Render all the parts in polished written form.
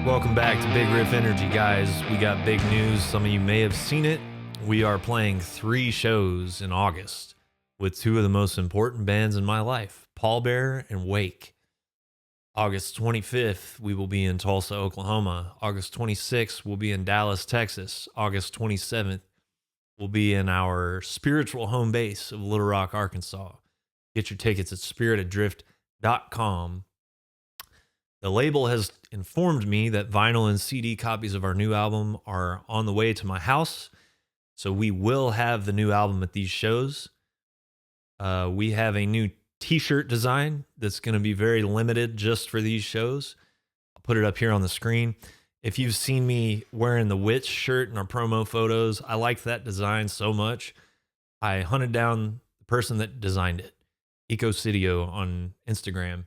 Welcome back to Big Riff Energy, guys. We got big news. Some of you may have seen it. We are playing 3 shows in August with 2 of the most important bands in my life, Pallbearer and Rwake. August 25th, we will be in Tulsa, Oklahoma. August 26th, we'll be in Dallas, Texas. August 27th, we'll be in our spiritual home base of Little Rock, Arkansas. Get your tickets at spiritadrift.com. The label has informed me that vinyl and CD copies of our new album are on the way to my house, so we will have the new album at these shows. We have a new t-shirt design that's going to be very limited just for these shows. I'll put it up here on the screen. If you've seen me wearing the Witch shirt in our promo photos, I like that design so much. I hunted down the person that designed it, Ecocidio on Instagram,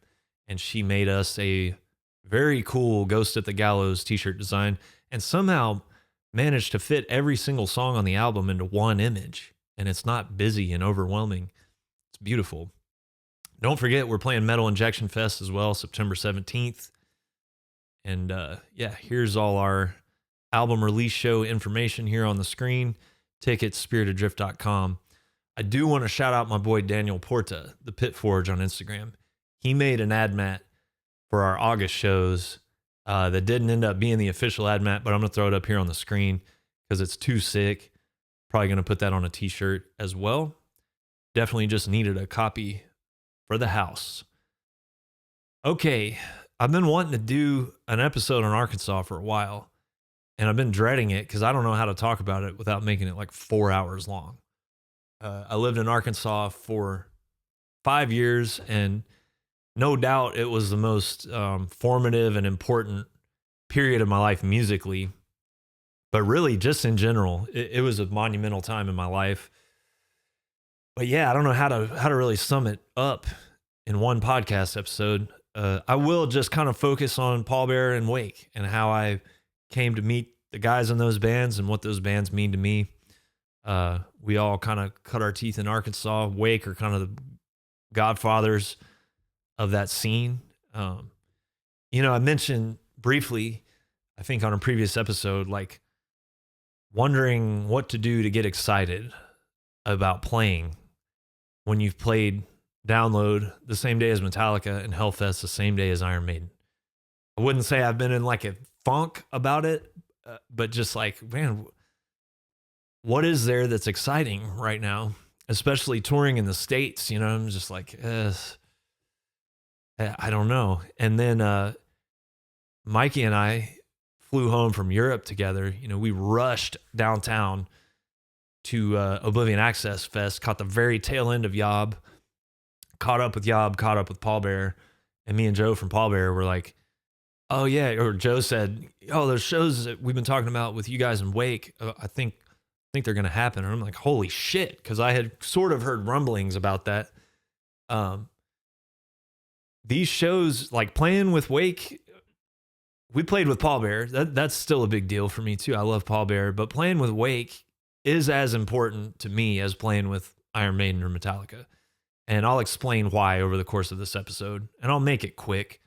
and she made us a very cool Ghost At The Gallows t-shirt design and somehow managed to fit every single song on the album into one image. And it's not busy and overwhelming. It's beautiful. Don't forget, we're playing Metal Injection Fest as well, September 17th. And yeah, here's all our album release show information here on the screen. Tickets, spiritadrift.com. I do want to shout out my boy Daniel Porta, the Pit Forge on Instagram. He made an ad mat for our August shows that didn't end up being the official ad mat, but I'm going to throw it up here on the screen because it's too sick. Probably going to put that on a t-shirt as well. Definitely just needed a copy for the house. Okay, I've been wanting to do an episode on Arkansas for a while, and I've been dreading it because I don't know how to talk about it without making it like 4 hours long. I lived in Arkansas for 5 years, and no doubt it was the most formative and important period of my life musically, but really just in general, it was a monumental time in my life. But yeah, I don't know how to really sum it up in one podcast episode. I will just kind of focus on Pallbearer and Rwake and how I came to meet the guys in those bands and what those bands mean to me. We all kind of cut our teeth in Arkansas. Rwake are kind of the godfathers of that scene. You know, I mentioned briefly, I think on a previous episode, like wondering what to do to get excited about playing when you've played Download the same day as Metallica and Hellfest the same day as Iron Maiden. I wouldn't say I've been in like a funk about it, but just like, man, what is there that's exciting right now? Especially touring in the States, you know, I'm just like, I don't know. And then Mikey and I flew home from Europe together. You know, we rushed downtown to Oblivion Access Fest, caught the very tail end of Yob, caught up with Yob, caught up with Pallbearer, and me and Joe from Pallbearer were like, oh yeah, or Joe said, oh, those shows that we've been talking about with you guys in Rwake, I think they're going to happen. And I'm like, holy shit, because I had sort of heard rumblings about that. These shows, like playing with Rwake, we played with Pallbearer. That's still a big deal for me too. I love Pallbearer, but playing with Rwake is as important to me as playing with Iron Maiden or Metallica. And I'll explain why over the course of this episode. And I'll make it quick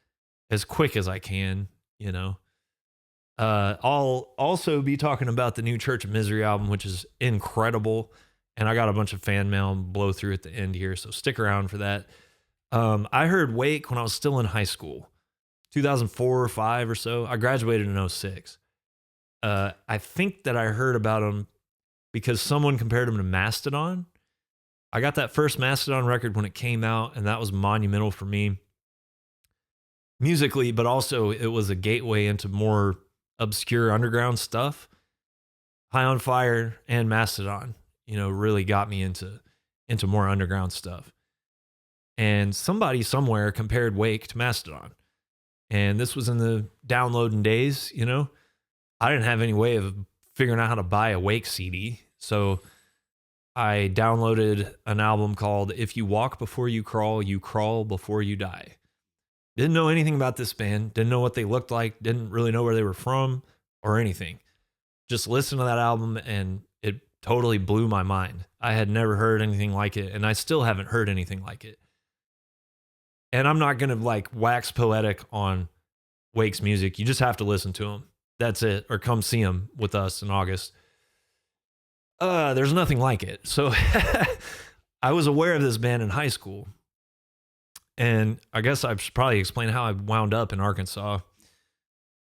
as I can, you know. I'll also be talking about the new Church of Misery album, which is incredible. And I got a bunch of fan mail and blow through at the end here, so stick around for that. I heard Rwake when I was still in high school, 2004 or 5 or so. I graduated in 06. I think that I heard about them because someone compared them to Mastodon. I got that first Mastodon record when it came out, and that was monumental for me musically, but also it was a gateway into more obscure underground stuff. High on Fire and Mastodon, you know, really got me into more underground stuff. And somebody somewhere compared Rwake to Mastodon. And this was in the downloading days, you know. I didn't have any way of figuring out how to buy a Rwake CD. So I downloaded an album called If You Walk Before You Crawl Before You Die. Didn't know anything about this band. Didn't know what they looked like. Didn't really know where they were from or anything. Just listened to that album and it totally blew my mind. I had never heard anything like it, and I still haven't heard anything like it. And I'm not going to like wax poetic on Wake's music. You just have to listen to him. That's it. Or come see him with us in August. There's nothing like it. So I was aware of this band in high school. And I guess I should probably explain how I wound up in Arkansas.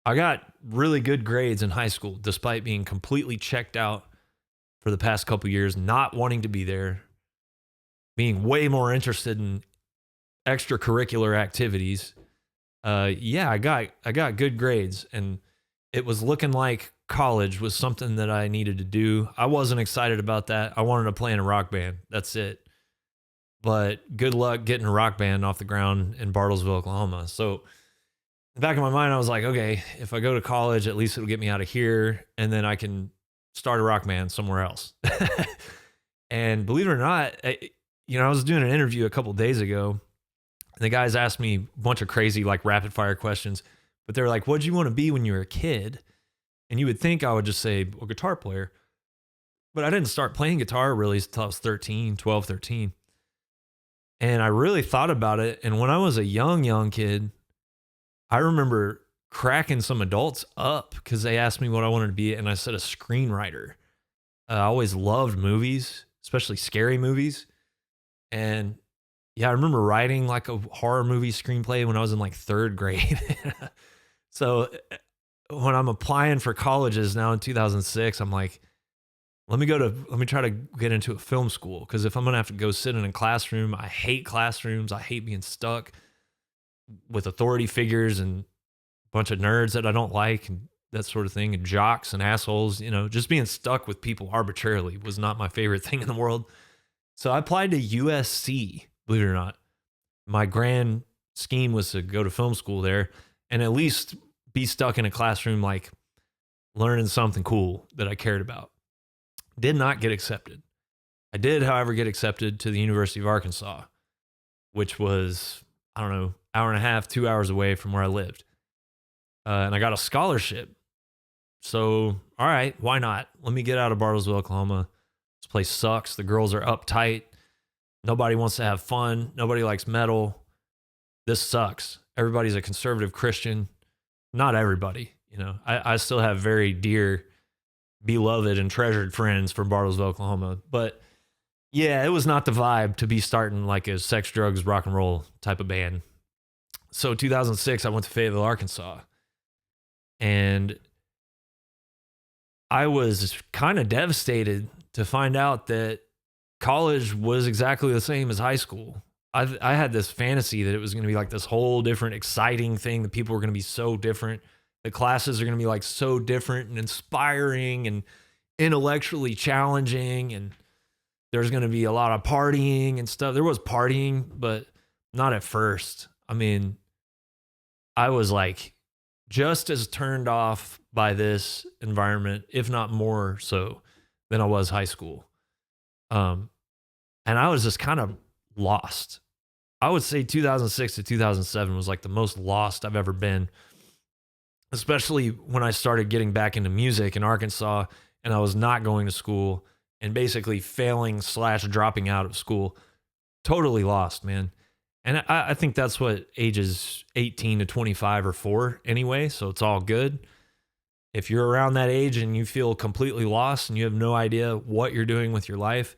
I got really good grades in high school, despite being completely checked out for the past couple years, not wanting to be there, being way more interested in extracurricular activities. I got good grades, and it was looking like college was something that I needed to do. I wasn't excited about that. I wanted to play in a rock band. That's it. But good luck getting a rock band off the ground in Bartlesville, Oklahoma. So in the back of my mind, I was like, okay, if I go to college, at least it'll get me out of here, and then I can start a rock band somewhere else. And believe it or not, I was doing an interview a couple of days ago, and the guys asked me a bunch of crazy, like, rapid fire questions, but they're like, what'd you want to be when you were a kid? And you would think I would just say, a guitar player. But I didn't start playing guitar really until I was 12, 13. And I really thought about it. And when I was a young kid, I remember cracking some adults up because they asked me what I wanted to be. And I said a screenwriter. I always loved movies, especially scary movies. And yeah, I remember writing like a horror movie screenplay when I was in like 3rd grade. So when I'm applying for colleges now in 2006, I'm like, let me try to get into a film school. Because if I'm going to have to go sit in a classroom, I hate classrooms. I hate being stuck with authority figures and a bunch of nerds that I don't like and that sort of thing, and jocks and assholes. Just being stuck with people arbitrarily was not my favorite thing in the world. So I applied to USC, believe it or not. My grand scheme was to go to film school there and at least be stuck in a classroom, like learning something cool that I cared about. Did not get accepted. I did, however, get accepted to the University of Arkansas, which was, I don't know, hour and a half, 2 hours away from where I lived. And I got a scholarship. So, all right, why not? Let me get out of Bartlesville, Oklahoma. This place sucks. The girls are uptight. Nobody wants to have fun. Nobody likes metal. This sucks. Everybody's a conservative Christian. Not everybody. I still have very dear, beloved, and treasured friends from Bartlesville, Oklahoma. But yeah, it was not the vibe to be starting like a sex, drugs, rock and roll type of band. So 2006, I went to Fayetteville, Arkansas. And I was kind of devastated to find out that college was exactly the same as high school. I had this fantasy that it was going to be like this whole different exciting thing, that people were going to be so different. The classes are going to be like so different and inspiring and intellectually challenging. And there's going to be a lot of partying and stuff. There was partying, but not at first. I mean, I was like just as turned off by this environment, if not more so, than I was high school. And I was just kind of lost. I would say 2006 to 2007 was like the most lost I've ever been, especially when I started getting back into music in Arkansas and I was not going to school and basically failing / dropping out of school. Totally lost, man. And I think that's what ages 18 to 25 are for anyway, so it's all good. If you're around that age and you feel completely lost and you have no idea what you're doing with your life,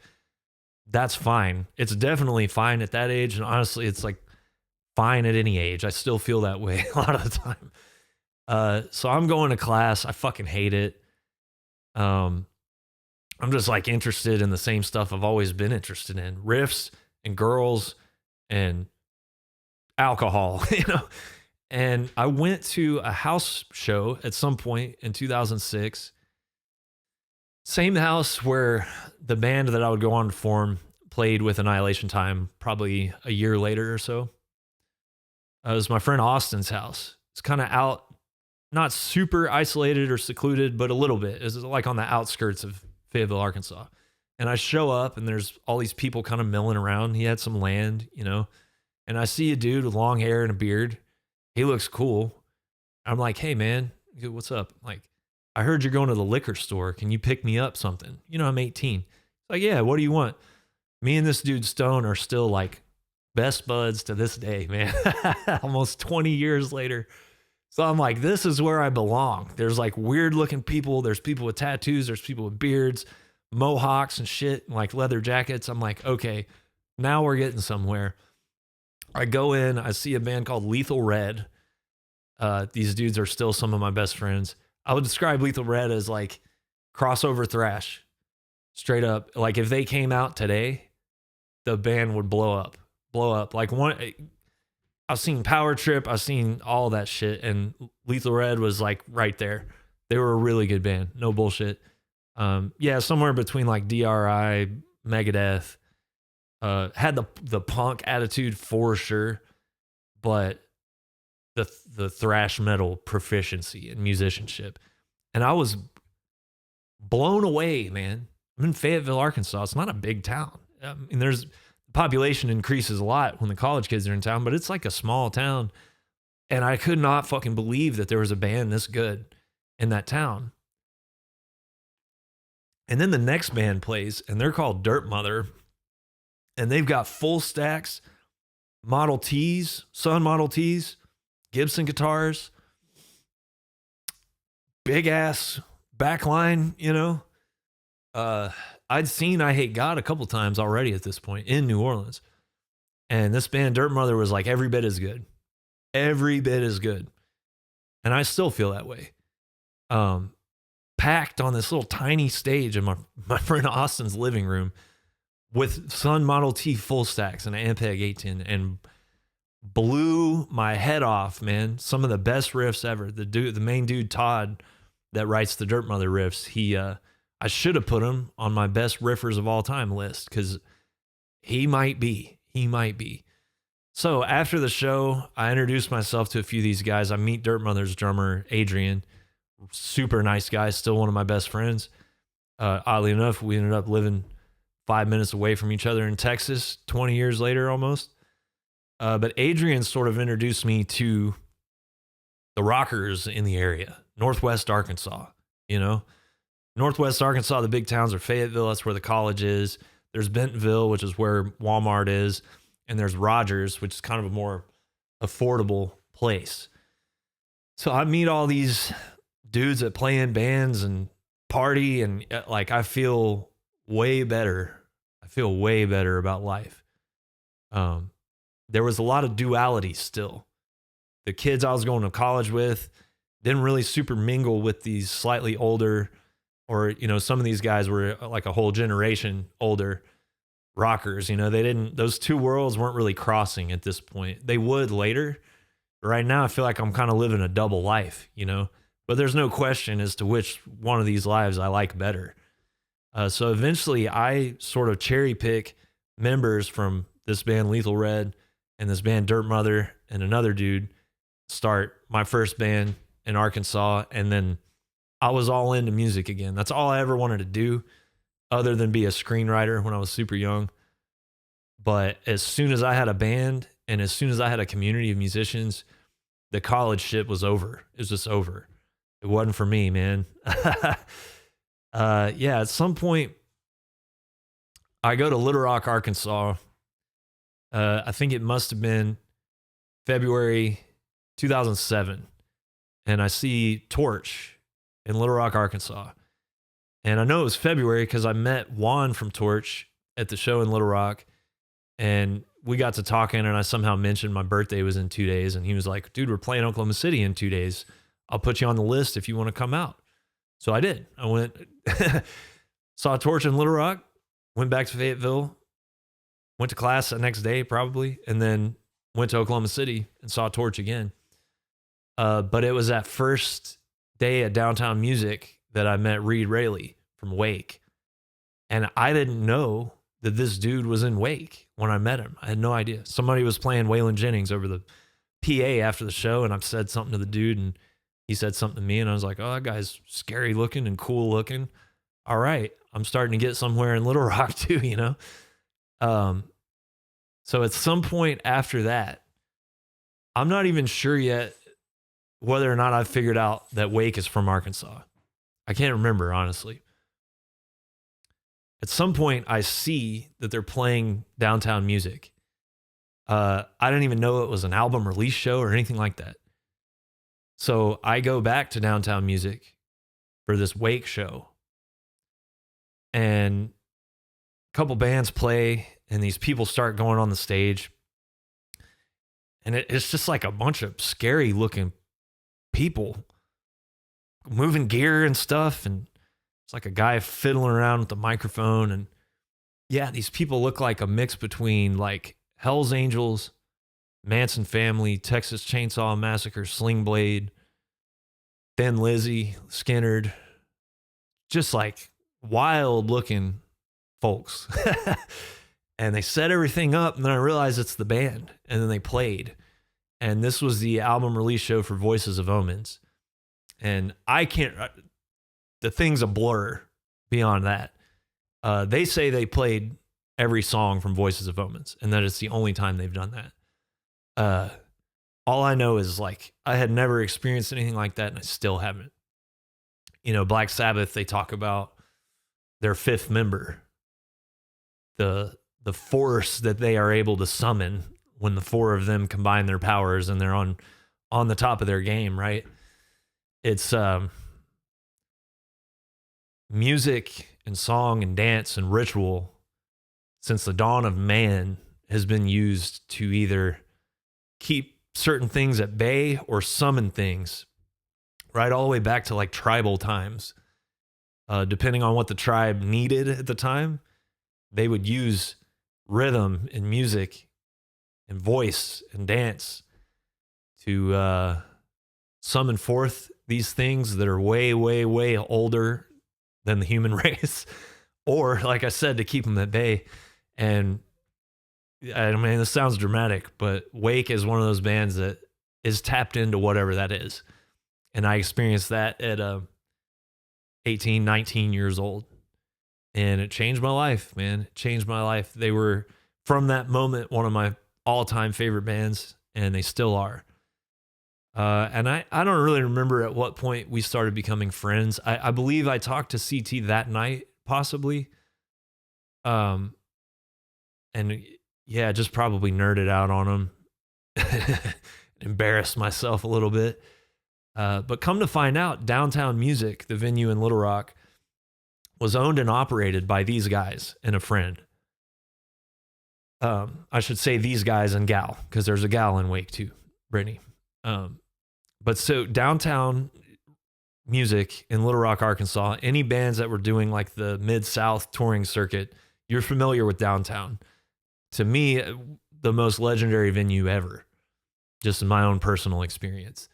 that's fine. It's definitely fine at that age. And honestly, it's like fine at any age. I still feel that way a lot of the time. So I'm going to class. I fucking hate it. I'm just like interested in the same stuff I've always been interested in. Riffs and girls and alcohol, And I went to a house show at some point in 2006. Same house where the band that I would go on to form played with Annihilation Time probably a year later or so. It was my friend Austin's house. It's kind of out, not super isolated or secluded, but a little bit. It's like on the outskirts of Fayetteville, Arkansas. And I show up and there's all these people kind of milling around. He had some land, and I see a dude with long hair and a beard. He looks cool. I'm like, hey man, what's up? Like, I heard you're going to the liquor store. Can you pick me up something? I'm 18. Like, yeah, what do you want? Me and this dude Stone are still like best buds to this day, man. Almost 20 years later. So I'm like, this is where I belong. There's like weird looking people. There's people with tattoos. There's people with beards, mohawks and shit, and like leather jackets. I'm like, okay, now we're getting somewhere. I go in, I see a band called Lethal Red. These dudes are still some of my best friends. I would describe Lethal Red as like crossover thrash, straight up. Like if they came out today, the band would blow up. Like I've seen Power Trip, I've seen all that shit, and Lethal Red was like right there. They were a really good band, no bullshit. Yeah, somewhere between like DRI, Megadeth. Had the punk attitude for sure, but the thrash metal proficiency and musicianship. And I was blown away, man. I'm in Fayetteville, Arkansas. It's not a big town. I mean, the population increases a lot when the college kids are in town, but it's like a small town. And I could not fucking believe that there was a band this good in that town. And then the next band plays, and they're called Dirt Mother. And they've got full stacks, Model Ts, Sun Model Ts, Gibson guitars, big ass backline, you know. I'd seen I Hate God a couple times already at this point in New Orleans. And this band, Dirt Mother, was like every bit as good. Every bit as good. And I still feel that way. Packed on this little tiny stage in my friend Austin's living room with Sun Model T full stacks and an Ampeg 810, and blew my head off, man. Some of the best riffs ever. The main dude, Todd, that writes the Dirt Mother riffs, I should have put him on my best riffers of all time list, because he might be. So after the show, I introduced myself to a few of these guys. I meet Dirt Mother's drummer, Adrian. Super nice guy, still one of my best friends. Oddly enough, we ended up living 5 minutes away from each other in Texas, 20 years later almost. But Adrian sort of introduced me to the rockers in the area, Northwest Arkansas, you know. Northwest Arkansas, the big towns are Fayetteville, that's where the college is. There's Bentonville, which is where Walmart is. And there's Rogers, which is kind of a more affordable place. So I meet all these dudes that play in bands and party, and like I feel way better. I feel way better about life. There was a lot of duality still. The kids I was going to college with didn't really super mingle with these slightly older, or, you know, some of these guys were like a whole generation older rockers. You know, those two worlds weren't really crossing at this point. They would later. But right now, I feel like I'm kind of living a double life, you know, but there's no question as to which one of these lives I like better. So eventually I sort of cherry pick members from this band Lethal Red and this band Dirt Mother and another dude, start my first band in Arkansas. And then I was all into music again. That's all I ever wanted to do, other than be a screenwriter when I was super young. But as soon as I had a band and as soon as I had a community of musicians, the college shit was over. It was just over. It wasn't for me, man. Yeah, at some point, I go to Little Rock, Arkansas. I think it must have been February 2007. And I see Torch in Little Rock, Arkansas. And I know it was February because I met Juan from Torch at the show in Little Rock. And we got to talking, and I somehow mentioned my birthday was in 2 days. And he was like, dude, we're playing Oklahoma City in 2 days. I'll put you on the list if you want to come out. So I did. I went, saw Torch in Little Rock, went back to Fayetteville, went to class the next day probably, and then went to Oklahoma City and saw Torch again. But it was that first day at Downtown Music that I met Reed Rayleigh from Wake. And I didn't know that this dude was in Wake when I met him. I had no idea. Somebody was playing Waylon Jennings over the PA after the show, and I've said something to the dude, and he said something to me, and I was like, oh, that guy's scary looking and cool looking. All right, I'm starting to get somewhere in Little Rock too, you know? So at some point after that, I'm not even sure yet whether or not I've figured out that Wake is from Arkansas. I can't remember, honestly. At some point, I see that they're playing Downtown Music. I didn't even know it was an album release show or anything like that. So I go back to Downtown Music for this Wake show, and a couple bands play, and these people start going on the stage, and it's just like a bunch of scary looking people moving gear and stuff, and it's like a guy fiddling around with the microphone. And yeah, these people look like a mix between like Hell's Angels, Manson Family, Texas Chainsaw Massacre, Sling Blade, Thin Lizzy, Skinnerd, just like wild looking folks. And they set everything up, and then I realized it's the band, and then they played. And this was the album release show for Voices of Omens. And the thing's a blur beyond that. They say they played every song from Voices of Omens, and that it's the only time they've done that. All I know is like, I had never experienced anything like that, and I still haven't. You know, Black Sabbath, they talk about their fifth member, the force that they are able to summon when the four of them combine their powers and they're on the top of their game, right? It's music and song and dance and ritual since the dawn of man has been used to either keep certain things at bay or summon things, right? All the way back to like tribal times. Depending on what the tribe needed at the time, they would use rhythm and music and voice and dance to summon forth these things that are way, way, way older than the human race, or like I said, to keep them at bay. And I mean, this sounds dramatic, but Wake is one of those bands that is tapped into whatever that is. And I experienced that at 18, 19 years old. And it changed my life, man. It changed my life. They were, from that moment, one of my all-time favorite bands, and they still are. And I don't really remember at what point we started becoming friends. I believe I talked to CT that night, possibly. And yeah, just probably nerded out on him. Embarrassed myself a little bit. But come to find out, Downtown Music, the venue in Little Rock, was owned and operated by these guys and a friend. I should say these guys and gal, because there's a gal in Wake too, Brittany. But so Downtown Music in Little Rock, Arkansas, any bands that were doing like the Mid-South touring circuit, you're familiar with Downtown. To me, the most legendary venue ever, just in my own personal experience.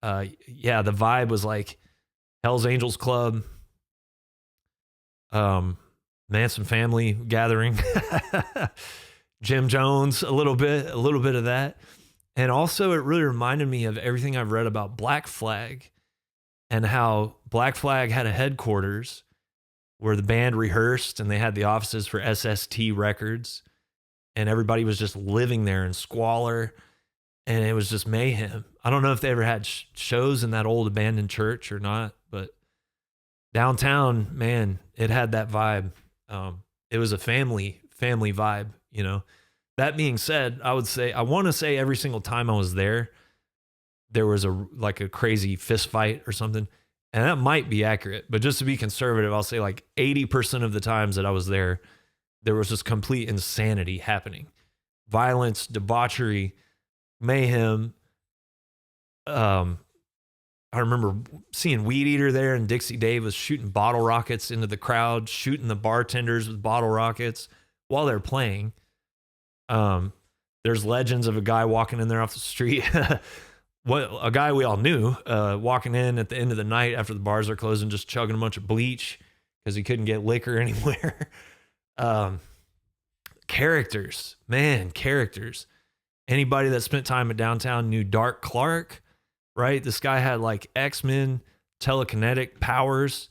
Yeah, the vibe was like Hell's Angels Club, Manson Family Gathering, Jim Jones, a little bit of that. And also it really reminded me of everything I've read about Black Flag and how Black Flag had a headquarters where the band rehearsed, and they had the offices for SST Records, and everybody was just living there in squalor, and it was just mayhem. I don't know if they ever had shows in that old abandoned church or not, but Downtown, man, it had that vibe. It was a family vibe, you know. That being said, I want to say every single time I was there was a crazy fist fight or something. And that might be accurate, but just to be conservative, I'll say like 80% of the times that I was there was just complete insanity happening. Violence, debauchery, mayhem. I remember seeing Weed Eater there, and Dixie Dave was shooting bottle rockets into the crowd, shooting the bartenders with bottle rockets while they're playing. There's legends of a guy walking in there off the street. A guy we all knew, walking in at the end of the night after the bars are closing, just chugging a bunch of bleach because he couldn't get liquor anywhere. Characters. Anybody that spent time at Downtown knew Dark Clark, right? This guy had like X-Men telekinetic powers.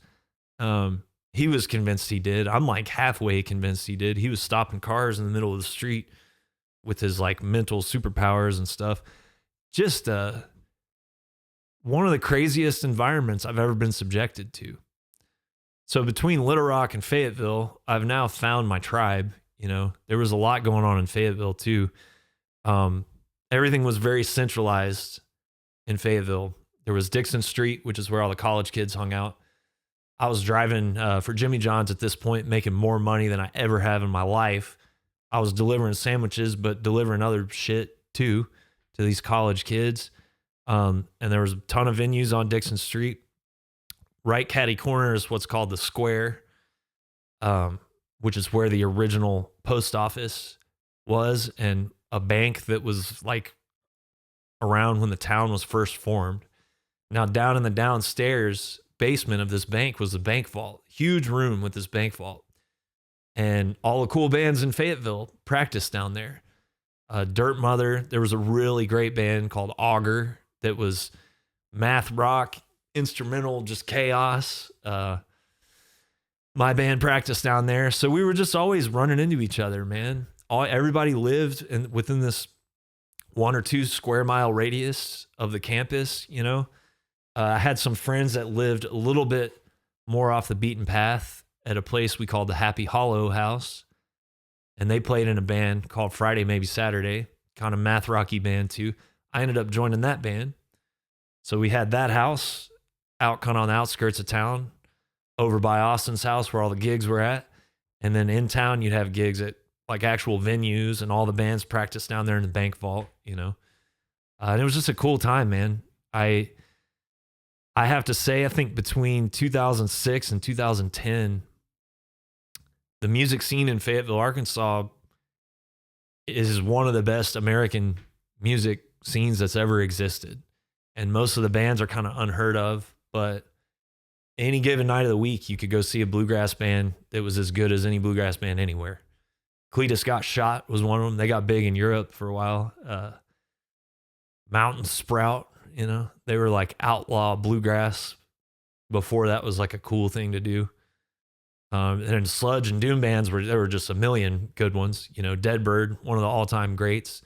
He was convinced he did. I'm like halfway convinced he did. He was stopping cars in the middle of the street with his like mental superpowers and stuff. Just one of the craziest environments I've ever been subjected to. So between Little Rock and Fayetteville, I've now found my tribe. You know, there was a lot going on in Fayetteville too. Everything was very centralized in Fayetteville. There was Dixon Street, which is where all the college kids hung out. I was driving for Jimmy John's at this point, making more money than I ever have in my life. I was delivering sandwiches, but delivering other shit too to these college kids. And there was a ton of venues on Dixon Street. Right catty corner is what's called the Square, which is where the original post office was, and a bank that was like around when the town was first formed. Now down in the downstairs basement of this bank was the bank vault. Huge room with this bank vault. And all the cool bands in Fayetteville practiced down there. Dirt Mother, there was a really great band called Auger that was math rock, instrumental, just chaos. My band practiced down there. So we were just always running into each other, man. Everybody lived within this 1 or 2 square mile radius of the campus, you know. I had some friends that lived a little bit more off the beaten path at a place we called the Happy Hollow House. And they played in a band called Friday Maybe Saturday, kind of math rocky band too. I ended up joining that band. So we had that house out kind of on the outskirts of town, over by Austin's house where all the gigs were at. And then in town, you'd have gigs at like actual venues, and all the bands practiced down there in the bank vault, you know. And it was just a cool time, man. I have to say, I think between 2006 and 2010, the music scene in Fayetteville, Arkansas is one of the best American music scenes that's ever existed. And most of the bands are kind of unheard of, but any given night of the week, you could go see a bluegrass band that was as good as any bluegrass band anywhere. Cletus Got Shot was one of them. They got big in Europe for a while. Mountain Sprout, you know, they were like outlaw bluegrass before that was like a cool thing to do. And sludge and doom bands there were just a million good ones. You know, Deadbird, one of the all-time greats.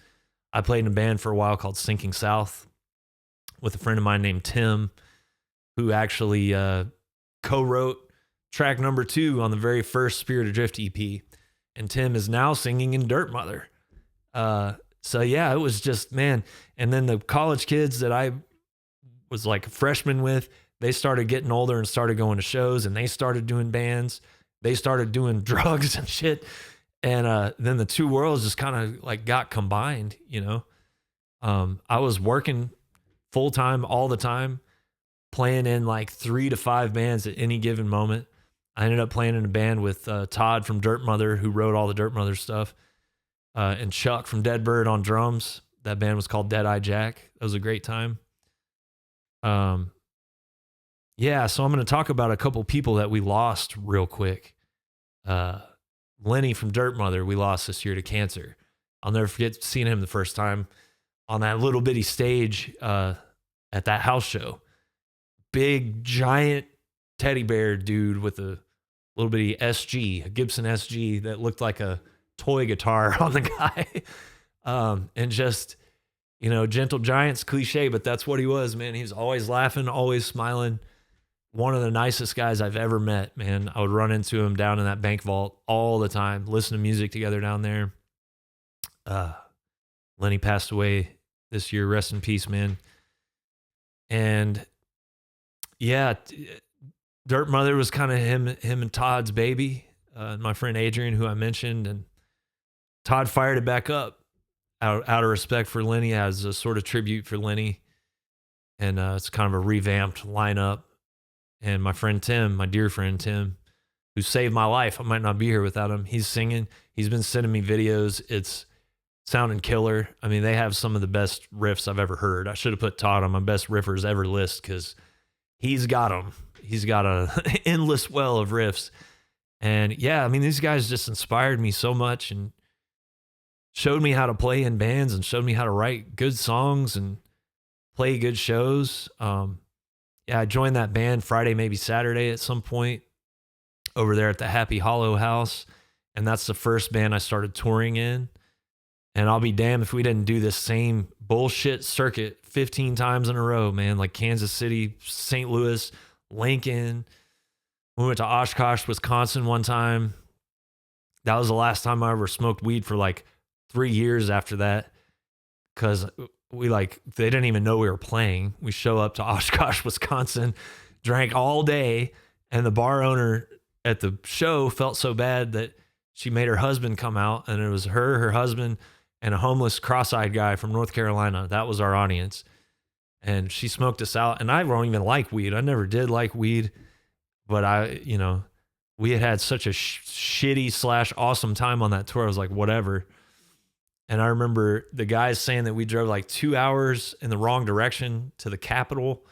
I played in a band for a while called Sinking South with a friend of mine named Tim, who actually co-wrote track number 2 on the very first Spirit Adrift EP. And Tim is now singing in Dirt Mother. So yeah, it was just, man. And then the college kids that I was like a freshman with, they started getting older and started going to shows, and they started doing bands. They started doing drugs and shit. And then the two worlds just kind of like got combined, you know. I was working full time all the time, playing in like 3 to 5 bands at any given moment. I ended up playing in a band with Todd from Dirt Mother, who wrote all the Dirt Mother stuff, and Chuck from Deadbird on drums. That band was called Dead Eye Jack. That was a great time. Yeah, so I'm going to talk about a couple people that we lost real quick. Lenny from Dirt Mother, we lost this year to cancer. I'll never forget seeing him the first time on that little bitty stage at that house show. Big, giant teddy bear dude with a little bitty SG, a Gibson SG that looked like a toy guitar on the guy. And just, you know, gentle giant's cliche, but that's what he was, man. He was always laughing, always smiling. One of the nicest guys I've ever met, man. I would run into him down in that bank vault all the time, listen to music together down there. Lenny passed away this year. Rest in peace, man. And yeah, Dirt Mother was kind of him and Todd's baby. My friend Adrian, who I mentioned, and Todd fired it back up out of respect for Lenny, as a sort of tribute for Lenny. And it's kind of a revamped lineup. And my friend Tim, my dear friend Tim, who saved my life. I might not be here without him. He's singing. He's been sending me videos. It's sounding killer. I mean, they have some of the best riffs I've ever heard. I should have put Todd on my best riffers ever list, because he's got them. He's got a endless well of riffs. And yeah, I mean, these guys just inspired me so much and showed me how to play in bands and showed me how to write good songs and play good shows. Yeah, I joined that band Friday, maybe Saturday at some point over there at the Happy Hollow House. And that's the first band I started touring in. And I'll be damned if we didn't do this same bullshit circuit 15 times in a row, man. Like Kansas City, St. Louis, Lincoln. We went to Oshkosh, Wisconsin one time. That was the last time I ever smoked weed for like 3 years after that. Because they didn't even know we were playing. We show up to Oshkosh, Wisconsin, drank all day, and the bar owner at the show felt so bad that she made her husband come out, and it was her husband, and a homeless cross-eyed guy from North Carolina. That was our audience. And she smoked us out, and I don't even like weed. I never did like weed, but we had such a shitty / awesome time on that tour. I was like, whatever. And I remember the guys saying that we drove like 2 hours in the wrong direction to the capital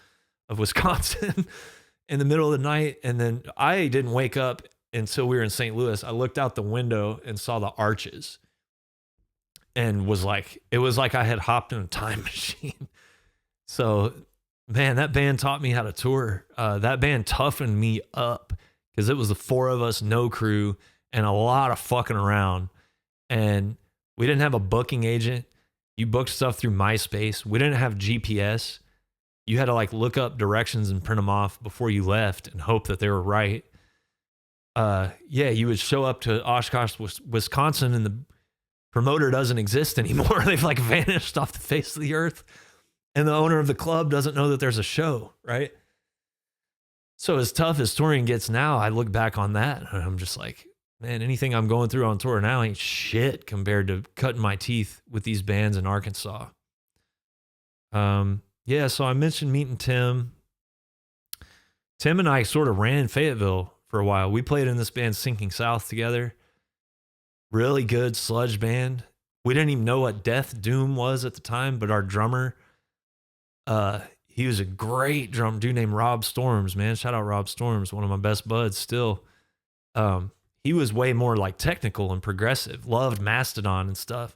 of Wisconsin in the middle of the night. And then I didn't wake up until we were in St. Louis. I looked out the window and saw the arches and it was like I had hopped in a time machine. So, man, that band taught me how to tour. That band toughened me up because it was the 4 of us, no crew, and a lot of fucking around. And we didn't have a booking agent. You booked stuff through MySpace. We didn't have GPS. You had to like look up directions and print them off before you left and hope that they were right. You would show up to Oshkosh, Wisconsin, and the promoter doesn't exist anymore. They've like vanished off the face of the earth. And the owner of the club doesn't know that there's a show, right? So as tough as touring gets now, I look back on that and I'm just like, man, anything I'm going through on tour now ain't shit compared to cutting my teeth with these bands in Arkansas. So I mentioned meeting Tim. Tim and I sort of ran Fayetteville for a while. We played in this band Sinking South together. Really good sludge band. We didn't even know what death doom was at the time, but our drummer, he was a great drum dude named Rob Storms, man. Shout out Rob Storms, one of my best buds still. He was way more like technical and progressive, loved Mastodon and stuff.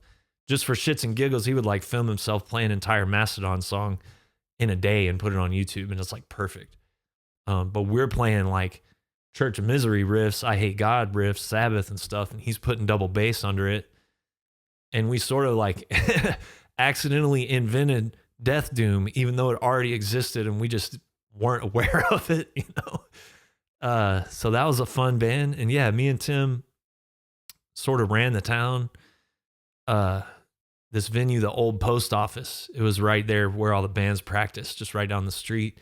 Just for shits and giggles, he would like film himself playing an entire Mastodon song in a day and put it on YouTube, and it's like perfect. But we're playing like Church of Misery riffs, I Hate God riffs, Sabbath and stuff, and he's putting double bass under it. And we sort of like accidentally invented Death Doom, even though it already existed and we just weren't aware of it, So that was a fun band. And yeah, me and Tim sort of ran the town. This venue, the old post office, it was right there where all the bands practiced, just right down the street.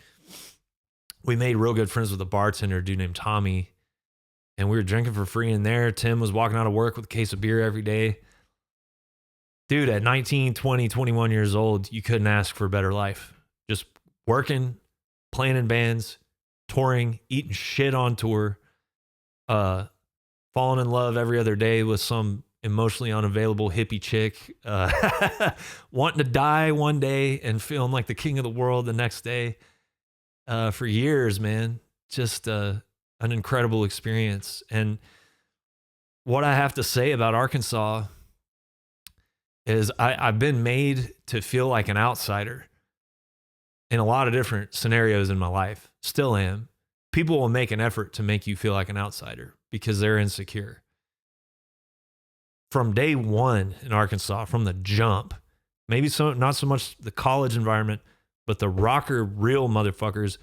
We made real good friends with a bartender, a dude named Tommy, and we were drinking for free in there. Tim was walking out of work with a case of beer every day. Dude, at 19, 20, 21 years old, you couldn't ask for a better life. Just working, playing in bands, touring, eating shit on tour, falling in love every other day with some emotionally unavailable hippie chick, wanting to die one day and feeling like the king of the world the next day. For years, man, just an incredible experience. And what I have to say about Arkansas is I've been made to feel like an outsider in a lot of different scenarios in my life. Still am. People will make an effort to make you feel like an outsider because they're insecure. From day one in Arkansas, from the jump, maybe not so much the college environment, but the rocker real motherfuckers,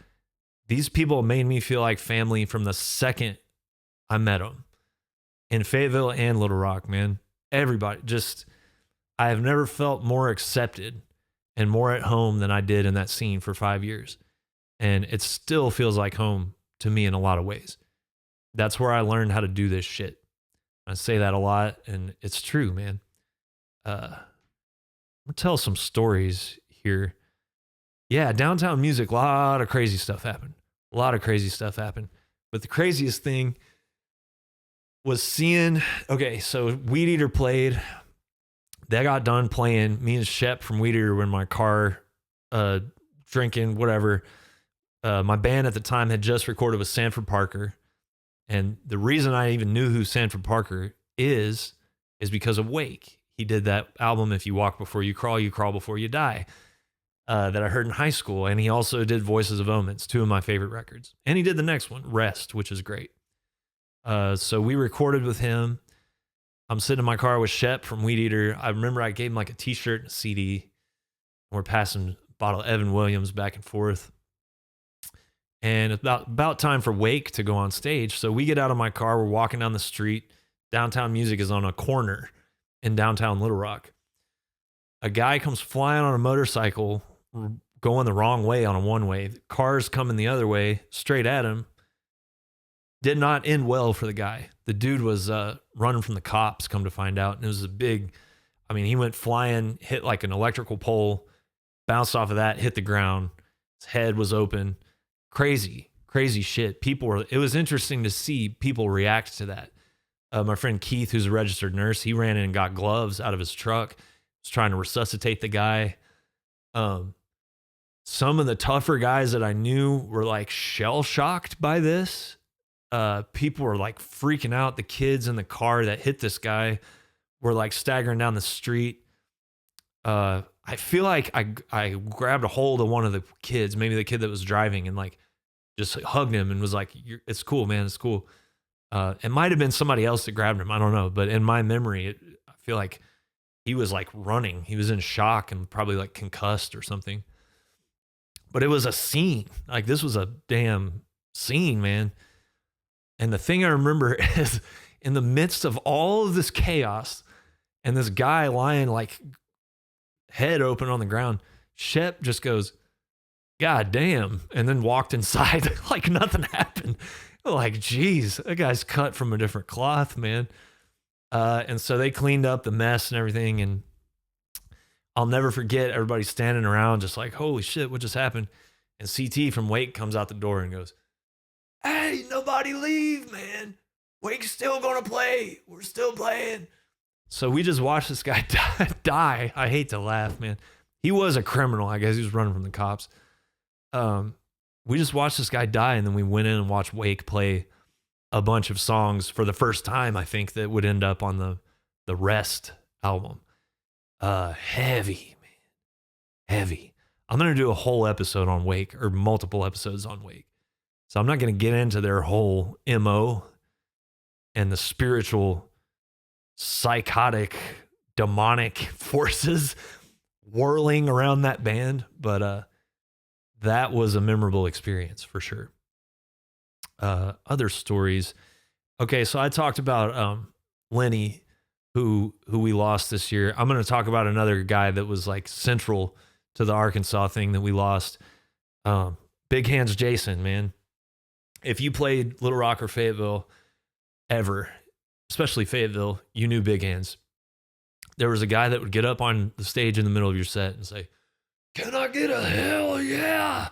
these people made me feel like family from the second I met them. In Fayetteville and Little Rock, man. Everybody, I have never felt more accepted and more at home than I did in that scene for 5 years. And it still feels like home to me in a lot of ways. That's where I learned how to do this shit. I say that a lot, and it's true, man. I'm going to tell some stories here. Yeah, downtown music, a lot of crazy stuff happened. But the craziest thing was seeing, so Weed Eater played. They got done playing. Me and Shep from Weed Eater were in my car, drinking, whatever. My band at the time had just recorded with Sanford Parker. And the reason I even knew who Sanford Parker is because of Wake. He did that album, If You Walk Before You Crawl Before You Die, that I heard in high school. And he also did Voices of Omens, 2 of my favorite records. And he did the next one, Rest, which is great. So we recorded with him. I'm sitting in my car with Shep from Weed Eater. I remember I gave him like a t-shirt and a CD. We're passing a bottle of Evan Williams back and forth. And it's about time for Wake to go on stage. So we get out of my car. We're walking down the street. Downtown music is on a corner in downtown Little Rock. A guy comes flying on a motorcycle going the wrong way on a one-way. Cars coming the other way straight at him. Did not end well for the guy. The dude was running from the cops, come to find out. And it was a big, I mean, he went flying, hit like an electrical pole, bounced off of that, hit the ground. His head was open. Crazy shit. It was interesting to see people react to that. My friend Keith, who's a registered nurse, he ran in and got gloves out of his truck, was trying to resuscitate the guy. Some of the tougher guys that I knew were like shell shocked by this. People were like freaking out. The kids in the car that hit this guy were like staggering down the street. I feel like I grabbed a hold of one of the kids, maybe the kid that was driving, and like just hugged him and was like, it's cool, man. It's cool. It might've been somebody else that grabbed him. I don't know. But in my memory, I feel like he was like running. He was in shock and probably like concussed or something. But it was a scene. Like this was a damn scene, man. And the thing I remember is in the midst of all of this chaos and this guy lying like head open on the ground, Shep just goes, God damn, and then walked inside like nothing happened. Like, geez, that guy's cut from a different cloth, man. And so they cleaned up the mess and everything. And I'll never forget everybody standing around just like, holy shit, what just happened? And CT from Wake comes out the door and goes, hey, nobody leave, man. Wake's still going to play. We're still playing. So we just watched this guy die. I hate to laugh, man. He was a criminal. I guess he was running from the cops. We just watched this guy die, and then we went in and watched Wake play a bunch of songs for the first time, I think, that would end up on the Rest album. Heavy, man. Heavy. I'm going to do a whole episode on Wake, or multiple episodes on Wake. So I'm not going to get into their whole MO and the spiritual, psychotic, demonic forces whirling around that band, but that was a memorable experience for sure. Other stories. Okay, so I talked about Lenny, who we lost this year. I'm going to talk about another guy that was like central to the Arkansas thing that we lost. Big Hands Jason, man. If you played Little Rock or Fayetteville ever, especially Fayetteville, you knew Big Hands. There was a guy that would get up on the stage in the middle of your set and say, can I get a hell yeah?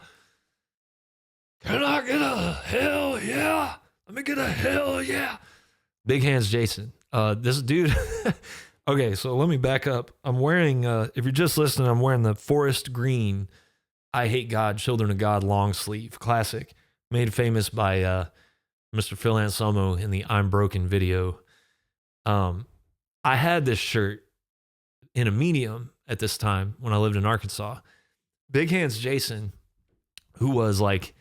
Can I get a hell yeah? Let me get a hell yeah. Big Hands Jason. This dude, okay, so let me back up. I'm wearing, if you're just listening, I'm wearing the forest green I Hate God, Children of God long sleeve, classic, made famous by Mr. Phil Anselmo in the I'm Broken video. I had this shirt in a medium at this time when I lived in Arkansas. Big Hands Jason, who was like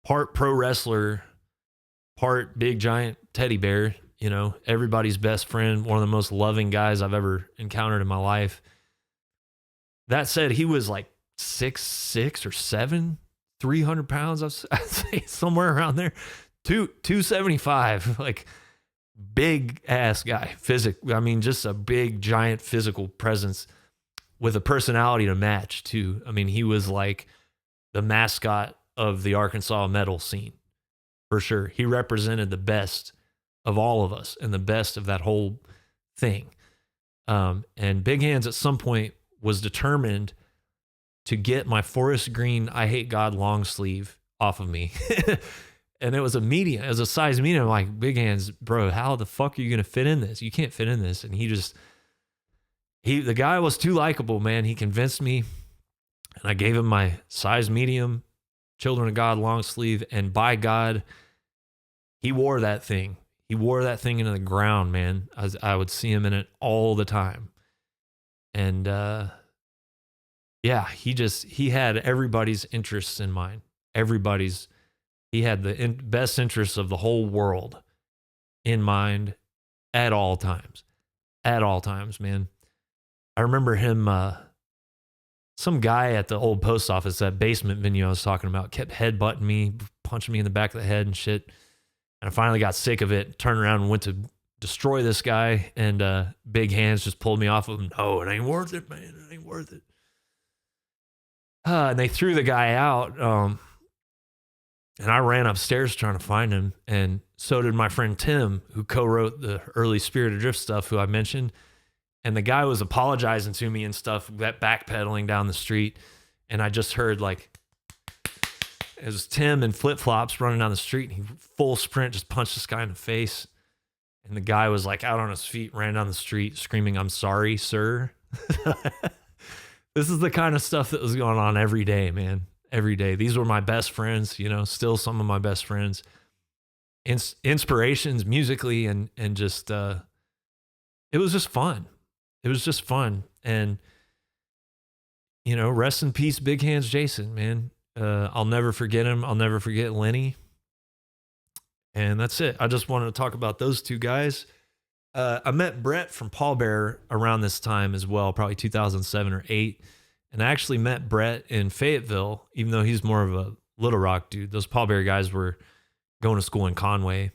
part pro wrestler, part big giant teddy bear, you know, everybody's best friend, one of the most loving guys I've ever encountered in my life. That said, he was like 6'6" or 7", 300 pounds, I'd say somewhere around there. 275, like big ass guy, I mean, just a big giant physical presence with a personality to match too. I mean, he was like the mascot of the Arkansas metal scene for sure. He represented the best of all of us and the best of that whole thing. And Big Hands at some point was determined to get my forest green I Hate God long sleeve off of me. And it was a medium, it was a size medium. I'm like, Big Hands, bro, how the fuck are you going to fit in this? You can't fit in this. And the guy was too likable, man. He convinced me, and I gave him my size medium Children of God long sleeve. And by God, he wore that thing. He wore that thing into the ground, man. I would see him in it all the time. And yeah, he had everybody's interests in mind. He had the best interests of the whole world in mind at all times. At all times, man. I remember him, some guy at the old post office, that basement venue I was talking about, kept headbutting me, punching me in the back of the head and shit. And I finally got sick of it, turned around and went to destroy this guy. And Big Hands just pulled me off of him. No, it ain't worth it, man. It ain't worth it. And they threw the guy out. And I ran upstairs trying to find him. And so did my friend Tim, who co-wrote the early Spirit Adrift stuff, who I mentioned. And the guy was apologizing to me and stuff, backpedaling down the street. And I just heard like, it was Tim in flip-flops running down the street. And he full sprint just punched this guy in the face. And the guy was like out on his feet, ran down the street screaming, "I'm sorry, sir." This is the kind of stuff that was going on every day, man. Every day. These were my best friends, you know, still some of my best friends. Inspirations musically and just, it was just fun. It was just fun. And, you know, rest in peace, Big Hands Jason, man. I'll never forget him. I'll never forget Lenny. And that's it. I just wanted to talk about those two guys. I met Brett from Pallbearer around this time as well, probably 2007 or 8. And I actually met Brett in Fayetteville, even though he's more of a Little Rock dude. Those Pallbearer guys were going to school in Conway.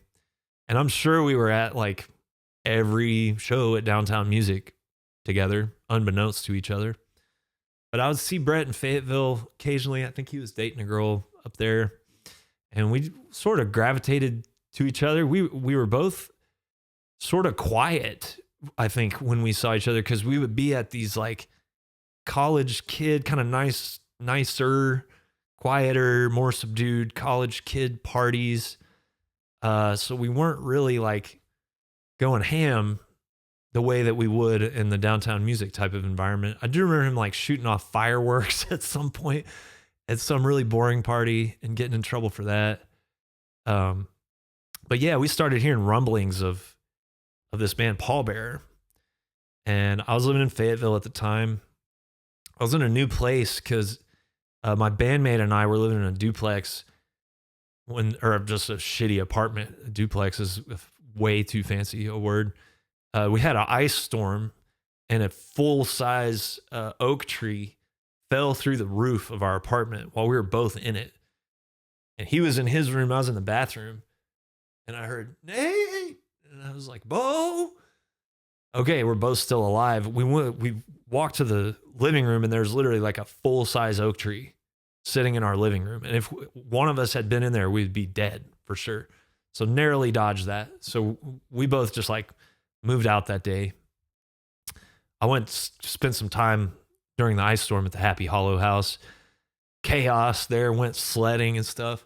And I'm sure we were at like every show at Downtown Music together, unbeknownst to each other. But I would see Brett in Fayetteville occasionally. I think he was dating a girl up there. And we sort of gravitated to each other. We were both sort of quiet, I think, when we saw each other, because we would be at these like college kid, kind of nicer, quieter, more subdued college kid parties. So we weren't really like going ham the way that we would in the Downtown Music type of environment. I do remember him like shooting off fireworks at some point at some really boring party and getting in trouble for that. But yeah, we started hearing rumblings of this band Pallbearer. And I was living in Fayetteville at the time. I was in a new place because my bandmate and I were living in a duplex or just a shitty apartment. A duplex is way too fancy a word. We had an ice storm and a full-size oak tree fell through the roof of our apartment while we were both in it. And he was in his room, I was in the bathroom, and I heard, "Nate!" And I was like, "Bo!" Okay, we're both still alive. We walked to the living room, and there's literally like a full-size oak tree sitting in our living room. And if one of us had been in there, we'd be dead for sure. So narrowly dodged that. So we both just like moved out that day. I went spent some time during the ice storm at the Happy Hollow house. Chaos there, went sledding and stuff.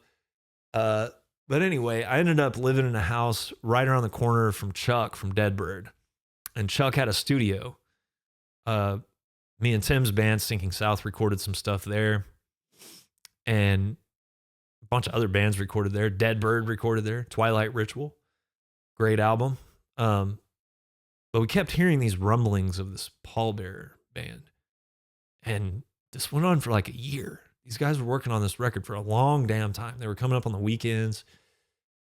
But anyway, I ended up living in a house right around the corner from Chuck from Deadbird. And Chuck had a studio. Me and Tim's band, Sinking South, recorded some stuff there. And a bunch of other bands recorded there. Deadbird recorded there. Twilight Ritual. Great album. But we kept hearing these rumblings of this Pallbearer band. And this went on for like a year. These guys were working on this record for a long damn time. They were coming up on the weekends.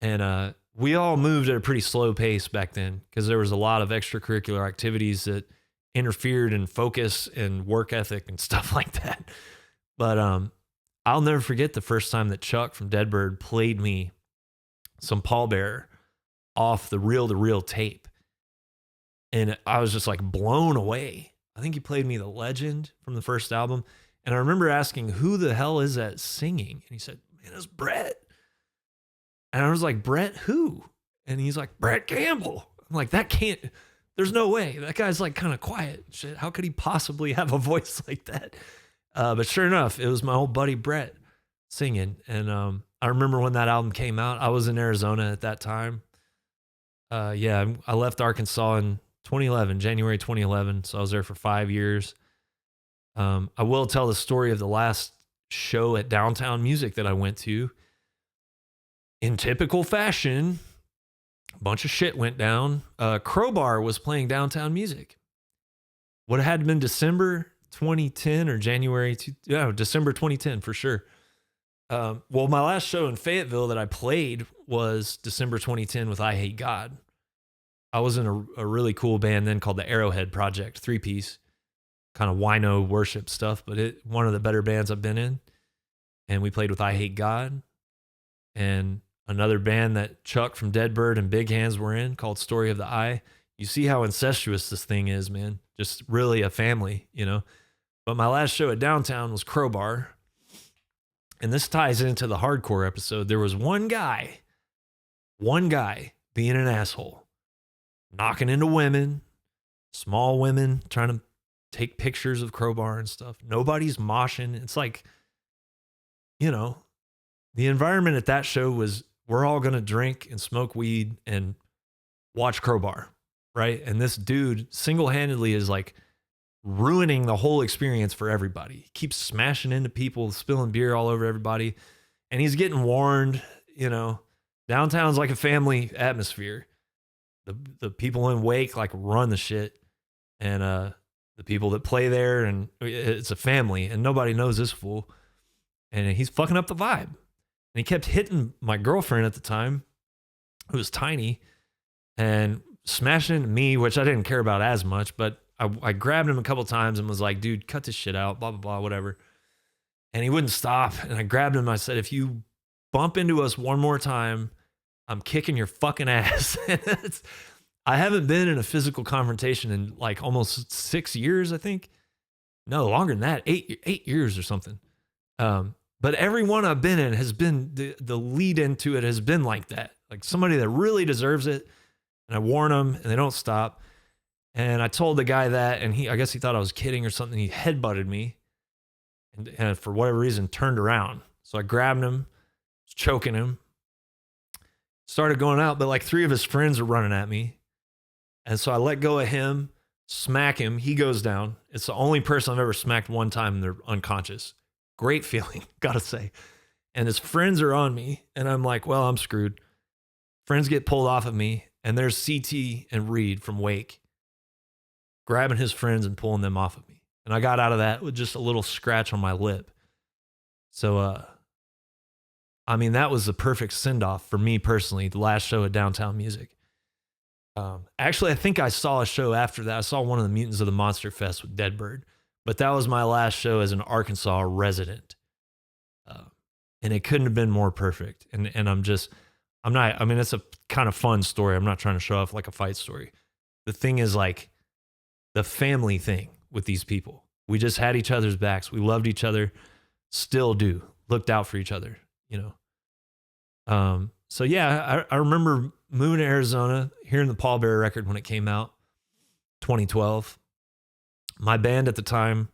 And we all moved at a pretty slow pace back then because there was a lot of extracurricular activities that interfered in focus and work ethic and stuff like that. But I'll never forget the first time that Chuck from Deadbird played me some Pallbearer off the reel-to-reel tape. And I was just like blown away. I think he played me The Legend from the first album. And I remember asking, "Who the hell is that singing?" And he said, "Man, it's Brett." And I was like, "Brett who?" And he's like, "Brett Campbell." I'm like, that can't, there's no way. That guy's like kind of quiet. Shit, how could he possibly have a voice like that? But sure enough, it was my old buddy Brett singing. And I remember when that album came out, I was in Arizona at that time. Yeah, I left Arkansas in 2011, January 2011. So I was there for 5 years. I will tell the story of the last show at Downtown Music that I went to. In typical fashion, a bunch of shit went down. Crowbar was playing Downtown Music. What had been December 2010 or December 2010 for sure. Well, my last show in Fayetteville that I played was December 2010 with I Hate God. I was in a really cool band then called the Arrowhead Project, 3-piece, kind of wino worship stuff, but one of the better bands I've been in. And we played with I Hate God. And another band that Chuck from Deadbird and Big Hands were in called Story of the Eye. You see how incestuous this thing is, man. Just really a family, you know. But my last show at Downtown was Crowbar. And this ties into the hardcore episode. There was one guy being an asshole, knocking into women, small women, trying to take pictures of Crowbar and stuff. Nobody's moshing. It's like, you know, the environment at that show was we're all going to drink and smoke weed and watch Crowbar, right? And this dude single-handedly is like ruining the whole experience for everybody. He keeps smashing into people, spilling beer all over everybody. And he's getting warned, you know, Downtown's like a family atmosphere. The people in Wake like run the shit. And the people that play there, and it's a family, and nobody knows this fool. And he's fucking up the vibe. And he kept hitting my girlfriend at the time, who was tiny, and smashing into me, which I didn't care about as much, but I grabbed him a couple times and was like, dude, cut this shit out, blah, blah, blah, whatever. And he wouldn't stop. And I grabbed him. I said, if you bump into us one more time, I'm kicking your fucking ass. I haven't been in a physical confrontation in like almost 6 years, I think. No, longer than that, 8 years or something. But every one I've been in has been, the lead into it has been like that. Like somebody that really deserves it. And I warn them and they don't stop. And I told the guy that, and I guess he thought I was kidding or something. He headbutted me and for whatever reason turned around. So I grabbed him, was choking him, started going out, but like 3 of his friends were running at me. And so I let go of him, smack him. He goes down. It's the only person I've ever smacked one time and they're unconscious. Great feeling, gotta say. And his friends are on me, and I'm like, well, I'm screwed. Friends get pulled off of me, and there's CT and Reed from Wake grabbing his friends and pulling them off of me. And I got out of that with just a little scratch on my lip. So, I mean, that was the perfect send-off for me personally, the last show at Downtown Music. Actually, I think I saw a show after that. I saw one of the Mutants of the Monster Fest with Deadbird. But that was my last show as an Arkansas resident. And it couldn't have been more perfect. And I mean, it's a kind of fun story. I'm not trying to show off like a fight story. The thing is like the family thing with these people. We just had each other's backs. We loved each other, still do, looked out for each other, you know? So yeah, I remember moving to Arizona, hearing the Pallbearer record when it came out, 2012. My band at the time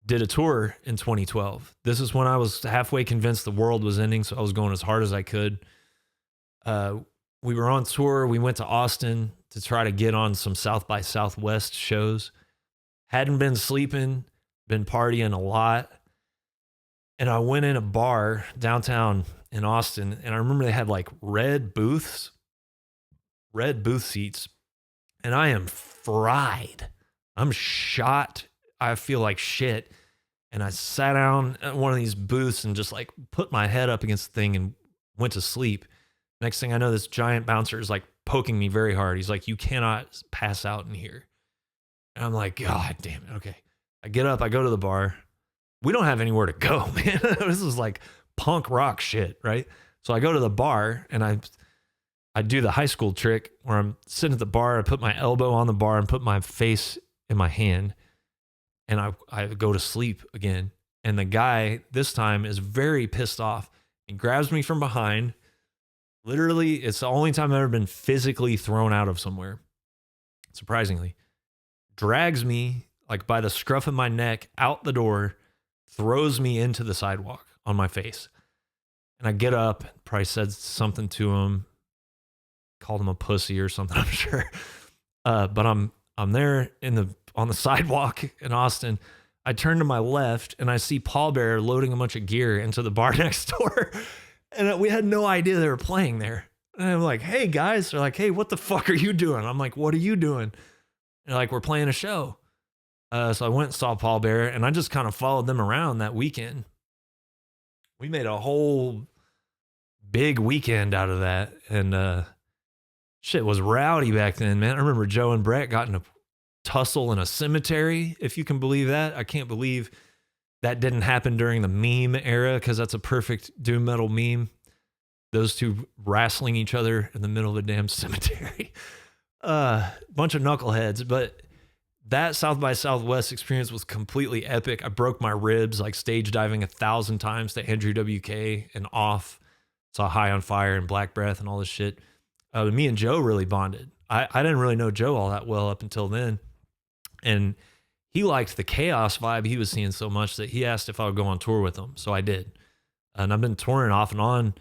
did a tour in 2012. This is when I was halfway convinced the world was ending, so I was going as hard as I could. We were on tour. We went to Austin to try to get on some South by Southwest shows. Hadn't been sleeping, been partying a lot. And I went in a bar downtown in Austin, and I remember they had like red booth seats, and I am fried. I'm shot. I feel like shit. And I sat down at one of these booths and just like put my head up against the thing and went to sleep. Next thing I know, this giant bouncer is like poking me very hard. He's like, you cannot pass out in here. And I'm like, God damn it. Okay. I get up, I go to the bar. We don't have anywhere to go, man. This is like punk rock shit, right? So I go to the bar and I do the high school trick where I'm sitting at the bar. I put my elbow on the bar and put my face in my hand. And I go to sleep again. And the guy this time is very pissed off and grabs me from behind. Literally, it's the only time I've ever been physically thrown out of somewhere. Surprisingly. Drags me like by the scruff of my neck out the door, throws me into the sidewalk on my face. And I get up, probably said something to him, called him a pussy or something, I'm sure. But I'm there on the sidewalk in Austin. I turn to my left and I see Pallbearer loading a bunch of gear into the bar next door. And we had no idea they were playing there. And I'm like, hey guys. They're like, hey, what the fuck are you doing? I'm like, what are you doing? And they're like, we're playing a show. So I went and saw Pallbearer and I just kind of followed them around that weekend. We made a whole big weekend out of that. And shit was rowdy back then, man. I remember Joe and Brett got in a tussle in a cemetery, if you can believe that. I can't believe that didn't happen during the meme era, because that's a perfect doom metal meme. those two wrestling each other in the middle of a damn cemetery. Bunch of knuckleheads, but that South by Southwest experience was completely epic. I broke my ribs, like stage diving 1,000 times to Andrew WK and off. Saw High on Fire and Black Breath and all this shit. Me and Joe really bonded. I didn't really know Joe all that well up until then. And he liked the chaos vibe he was seeing so much that he asked if I would go on tour with him. So I did. And I've been touring off and on,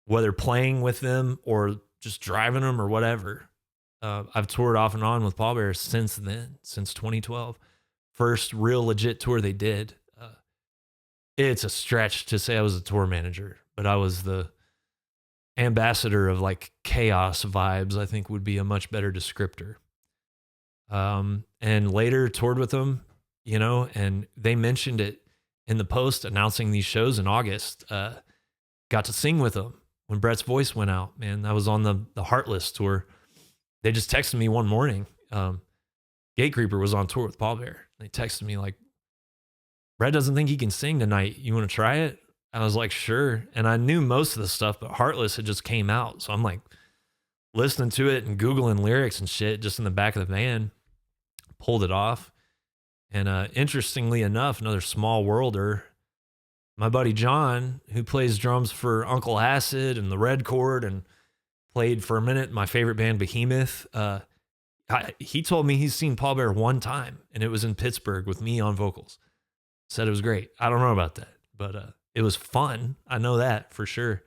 whether playing with them or just driving them or whatever. I've toured off and on with Pallbearer since then, since 2012. First real legit tour they did. It's a stretch to say I was a tour manager, but I was the ambassador of like chaos vibes, I think would be a much better descriptor. And later toured with them, you know, and they mentioned it in the post announcing these shows in August. Got to sing with them when Brett's voice went out, man. That was on the Heartless tour. They just texted me one morning. Gatecreeper was on tour with Pallbearer. They texted me like, Brett doesn't think he can sing tonight. You want to try it? I was like, sure. And I knew most of the stuff, but Heartless had just came out. So I'm like listening to it and Googling lyrics and shit just in the back of the van. Pulled it off. And interestingly enough, another small worlder, my buddy John, who plays drums for Uncle Acid and the Red Chord and played for a minute my favorite band, Behemoth. He told me he's seen Pallbearer one time, and it was in Pittsburgh with me on vocals. Said it was great. I don't know about that, but it was fun. I know that for sure.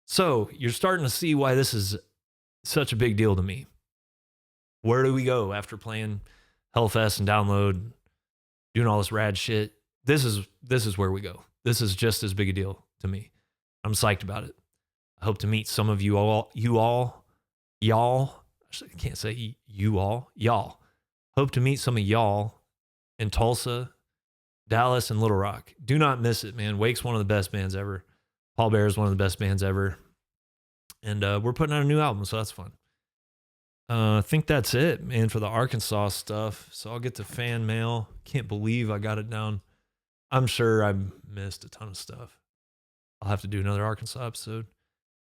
So you're starting to see why this is such a big deal to me. Where do we go after playing Hellfest and Download, doing all this rad shit? This is where we go. This is just as big a deal to me. I'm psyched about it. I hope to meet some of y'all. I can't say y'all. Hope to meet some of y'all in Tulsa, Dallas, and Little Rock. Do not miss it, man. Wake's one of the best bands ever. Pallbearer is one of the best bands ever. And we're putting out a new album, so that's fun. I think that's it, man, for the Arkansas stuff. So I'll get to fan mail. Can't believe I got it down. I'm sure I missed a ton of stuff. I'll have to do another Arkansas episode.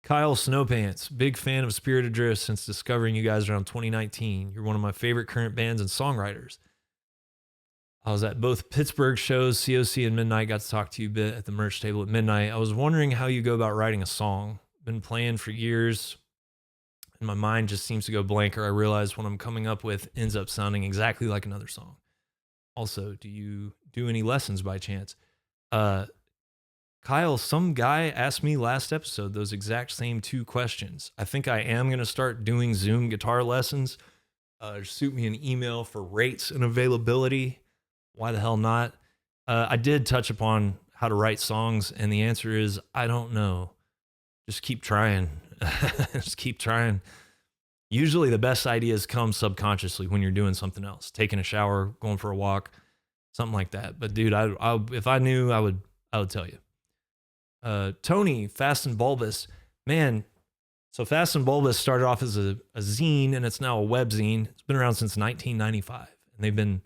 Kyle Snowpants, big fan of Spirit Adrift since discovering you guys around 2019. You're one of my favorite current bands and songwriters. I was at both Pittsburgh shows, COC and Midnight. Got to talk to you a bit at the merch table at midnight. I was wondering how you go about writing a song. Been playing for years, and my mind just seems to go blank, or I realize what I'm coming up with ends up sounding exactly like another song. Also, do you do any lessons by chance? Kyle, some guy asked me last episode those exact same two questions. I think I am going to start doing Zoom guitar lessons. Shoot me an email for rates and availability. Why the hell not? I did touch upon how to write songs, and the answer is, I don't know. Just keep trying. Just keep trying. Usually the best ideas come subconsciously when you're doing something else, taking a shower, going for a walk, something like that. But dude, if I knew, I would tell you. Tony, Fast and Bulbous, man. So Fast and Bulbous started off as a zine, and it's now a web zine. It's been around since 1995, and they've been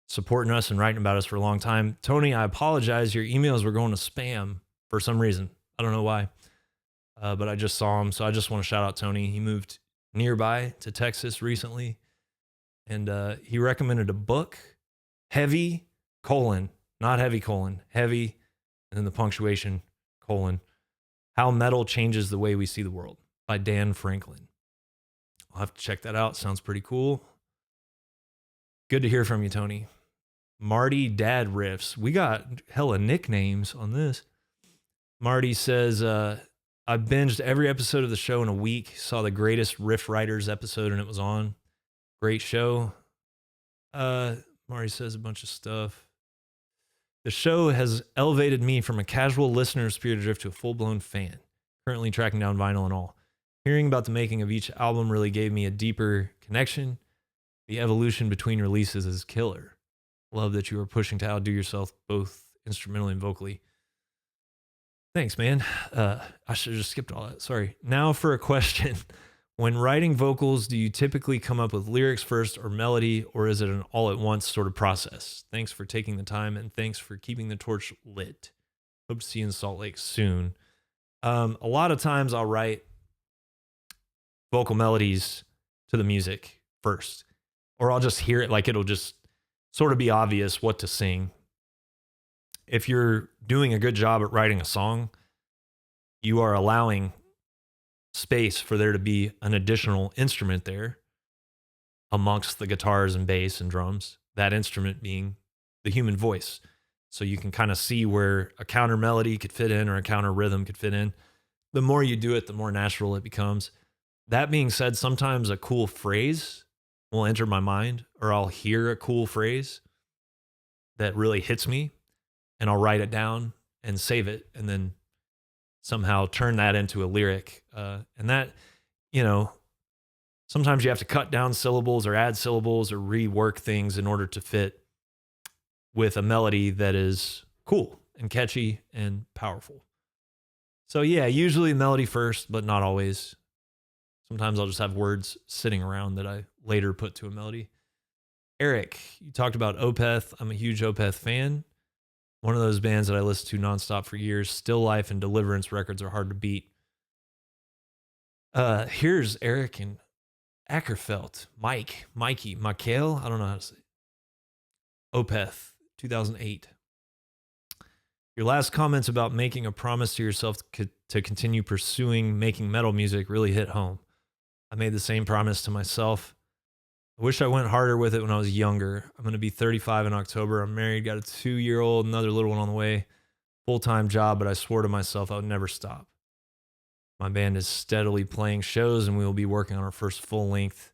supporting us and writing about us for a long time. Tony, I apologize. Your emails were going to spam for some reason. I don't know why, but I just saw him. So I just want to shout out Tony. He moved nearby to Texas recently, and he recommended a book, Heavy, not heavy, heavy, and then the punctuation, How Metal Changes the Way We See the World by Dan Franklin. I'll have to check that out. Sounds pretty cool. Good to hear from you, Tony. Marty Dad Riffs. We got hella nicknames on this. Marty says, I binged every episode of the show in a week. Saw the Greatest Riff Writers episode and it was on. Great show. Marty says a bunch of stuff. The show has elevated me from a casual listener of Spirit Adrift to a full-blown fan. Currently tracking down vinyl and all. Hearing about the making of each album really gave me a deeper connection. The evolution between releases is killer. Love that you are pushing to outdo yourself both instrumentally and vocally. Thanks, man. I should have just skipped all that. Sorry. Now for a question. When writing vocals, do you typically come up with lyrics first or melody, or is it an all-at-once sort of process? Thanks for taking the time, and thanks for keeping the torch lit. Hope to see you in Salt Lake soon. A lot of times I'll write vocal melodies to the music first, or I'll just hear it, like it'll just sort of be obvious what to sing. If you're doing a good job at writing a song, you are allowing space for there to be an additional instrument there amongst the guitars and bass and drums, that instrument being the human voice. So you can kind of see where a counter melody could fit in or a counter rhythm could fit in. The more you do it, the more natural it becomes. That being said, sometimes a cool phrase will enter my mind, or I'll hear a cool phrase that really hits me, and I'll write it down and save it, and then somehow turn that into a lyric. And that, you know, sometimes you have to cut down syllables or add syllables or rework things in order to fit with a melody that is cool and catchy and powerful. So yeah, usually melody first, but not always. Sometimes I'll just have words sitting around that I later put to a melody. Eric, you talked about Opeth. I'm a huge Opeth fan. One of those bands that I listened to nonstop for years. Still Life and Deliverance records are hard to beat. Here's Eric and Ackerfeld. Mikey, Michael. I don't know how to say it. Opeth, 2008. Your last comments about making a promise to yourself to continue pursuing making metal music really hit home. I made the same promise to myself. I wish I went harder with it when I was younger. I'm going to be 35 in October. I'm married, got a 2-year-old, another little one on the way. Full-time job, but I swore to myself I would never stop. My band is steadily playing shows, and we will be working on our first full-length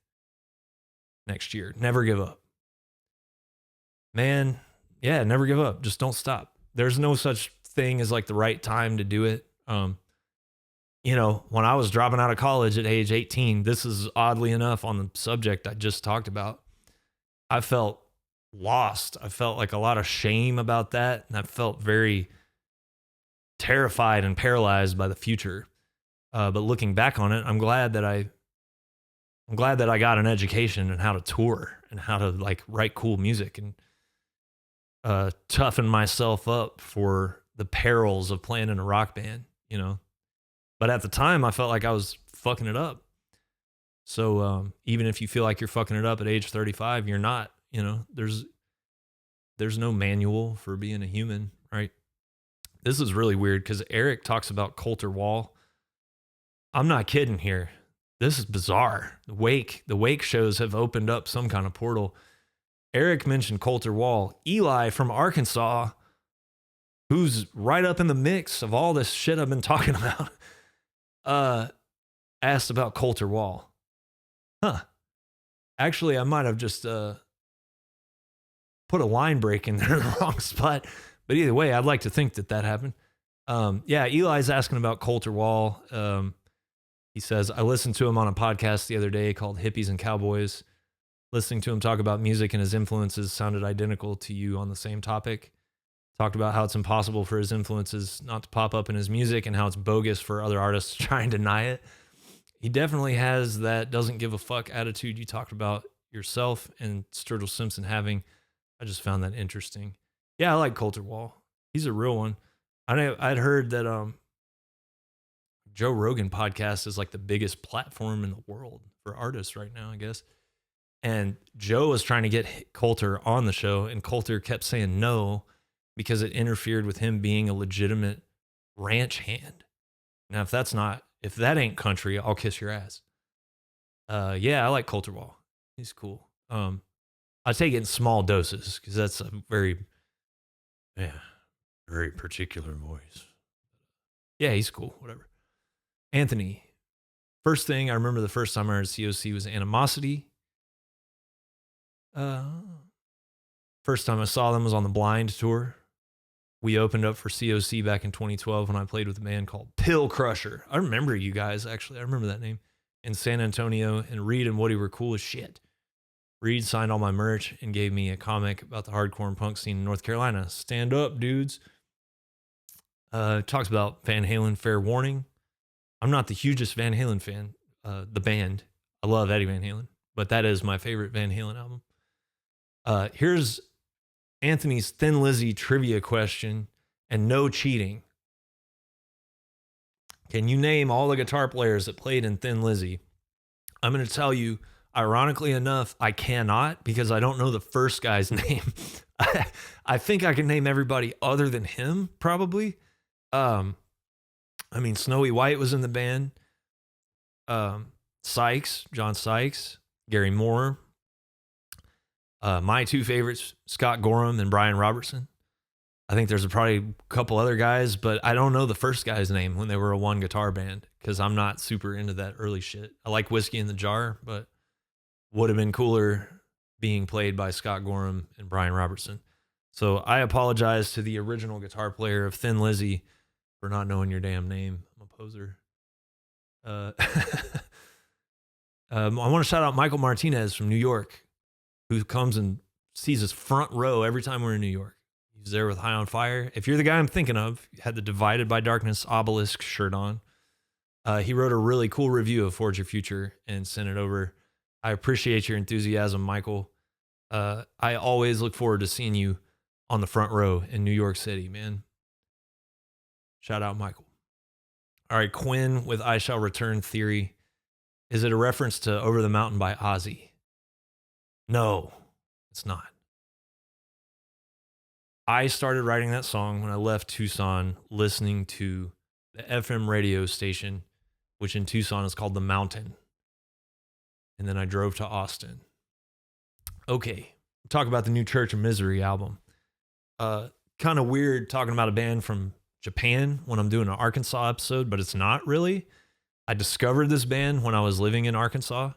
next year. Never give up. Man, yeah, never give up. Just don't stop. There's no such thing as like the right time to do it. You know, when I was dropping out of college at age 18, this is oddly enough on the subject I just talked about. I felt lost. I felt like a lot of shame about that. And I felt very terrified and paralyzed by the future. But looking back on it, I'm glad that I got an education in how to tour and how to like write cool music and toughen myself up for the perils of playing in a rock band, you know. But at the time, I felt like I was fucking it up. So even if you feel like you're fucking it up at age 35, you're not. You know, there's no manual for being a human, right? This is really weird because Eric talks about Coulter Wall. I'm not kidding here. This is bizarre. The Wake shows have opened up some kind of portal. Eric mentioned Coulter Wall. Eli from Arkansas, who's right up in the mix of all this shit I've been talking about, asked about Coulter Wall. Actually, I might have just put a line break in there in the wrong spot. But either way, I'd like to think that happened. Yeah, Eli's asking about Coulter Wall. He says, I listened to him on a podcast the other day called Hippies and Cowboys. Listening to him talk about music and his influences sounded identical to you on the same topic. Talked about how it's impossible for his influences not to pop up in his music and how it's bogus for other artists to try and deny it. He definitely has that doesn't give a fuck attitude you talked about yourself and Sturgill Simpson having. I just found that interesting. Yeah, I like Coulter Wall. He's a real one. I'd heard that Joe Rogan podcast is like the biggest platform in the world for artists right now, I guess. And Joe was trying to get Coulter on the show, and Coulter kept saying no because it interfered with him being a legitimate ranch hand. Now, if that ain't country, I'll kiss your ass. Yeah, I like Coulter Wall. He's cool. I take it in small doses because that's a very particular voice. Yeah, he's cool. Whatever. Anthony, first thing I remember the first time I heard COC was Animosity. First time I saw them was on the Blind tour. We opened up for COC back in 2012 when I played with a band called Pill Crusher. I remember you guys, actually. I remember that name. In San Antonio, and Reed and Woody were cool as shit. Reed signed all my merch and gave me a comic about the hardcore and punk scene in North Carolina. Stand up, dudes. Talks about Van Halen, Fair Warning. I'm not the hugest Van Halen fan, the band. I love Eddie Van Halen, but that is my favorite Van Halen album. Here's Anthony's Thin Lizzy trivia question, and no cheating. Can you name all the guitar players that played in Thin Lizzy? I'm going to tell you, ironically enough, I cannot because I don't know the first guy's name. I think I can name everybody other than him, probably. I mean, Snowy White was in the band. Sykes, John Sykes, Gary Moore. My two favorites, Scott Gorham and Brian Robertson. I think there's probably a couple other guys, but I don't know the first guy's name when they were a one guitar band because I'm not super into that early shit. I like Whiskey in the Jar, but would have been cooler being played by Scott Gorham and Brian Robertson. So I apologize to the original guitar player of Thin Lizzy for not knowing your damn name. I'm a poser. I want to shout out Michael Martinez from New York, who comes and sees us front row every time we're in New York. He's there with High on Fire. If you're the guy I'm thinking of, he had the Divided by Darkness obelisk shirt on. He wrote a really cool review of Forge Your Future and sent it over. I appreciate your enthusiasm, Michael. I always look forward to seeing you on the front row in New York City, man. Shout out, Michael. All right, Quinn with I Shall Return Theory. Is it a reference to Over the Mountain by Ozzy? No, it's not. I started writing that song when I left Tucson, listening to the FM radio station, which in Tucson is called The Mountain. And then I drove to Austin. Okay, talk about the new Church of Misery album. Kind of weird talking about a band from Japan when I'm doing an Arkansas episode, but it's not really. I discovered this band when I was living in Arkansas,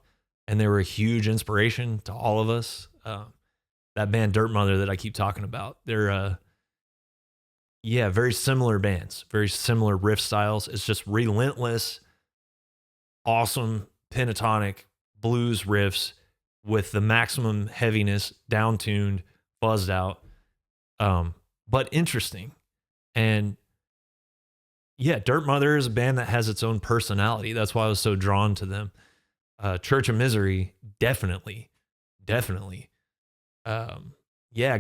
and they were a huge inspiration to all of us. That band Dirt Mother that I keep talking about, they're very similar bands, very similar riff styles. It's just relentless, awesome pentatonic blues riffs with the maximum heaviness, down-tuned, buzzed out, but interesting. And yeah, Dirt Mother is a band that has its own personality. That's why I was so drawn to them. Church of Misery, definitely.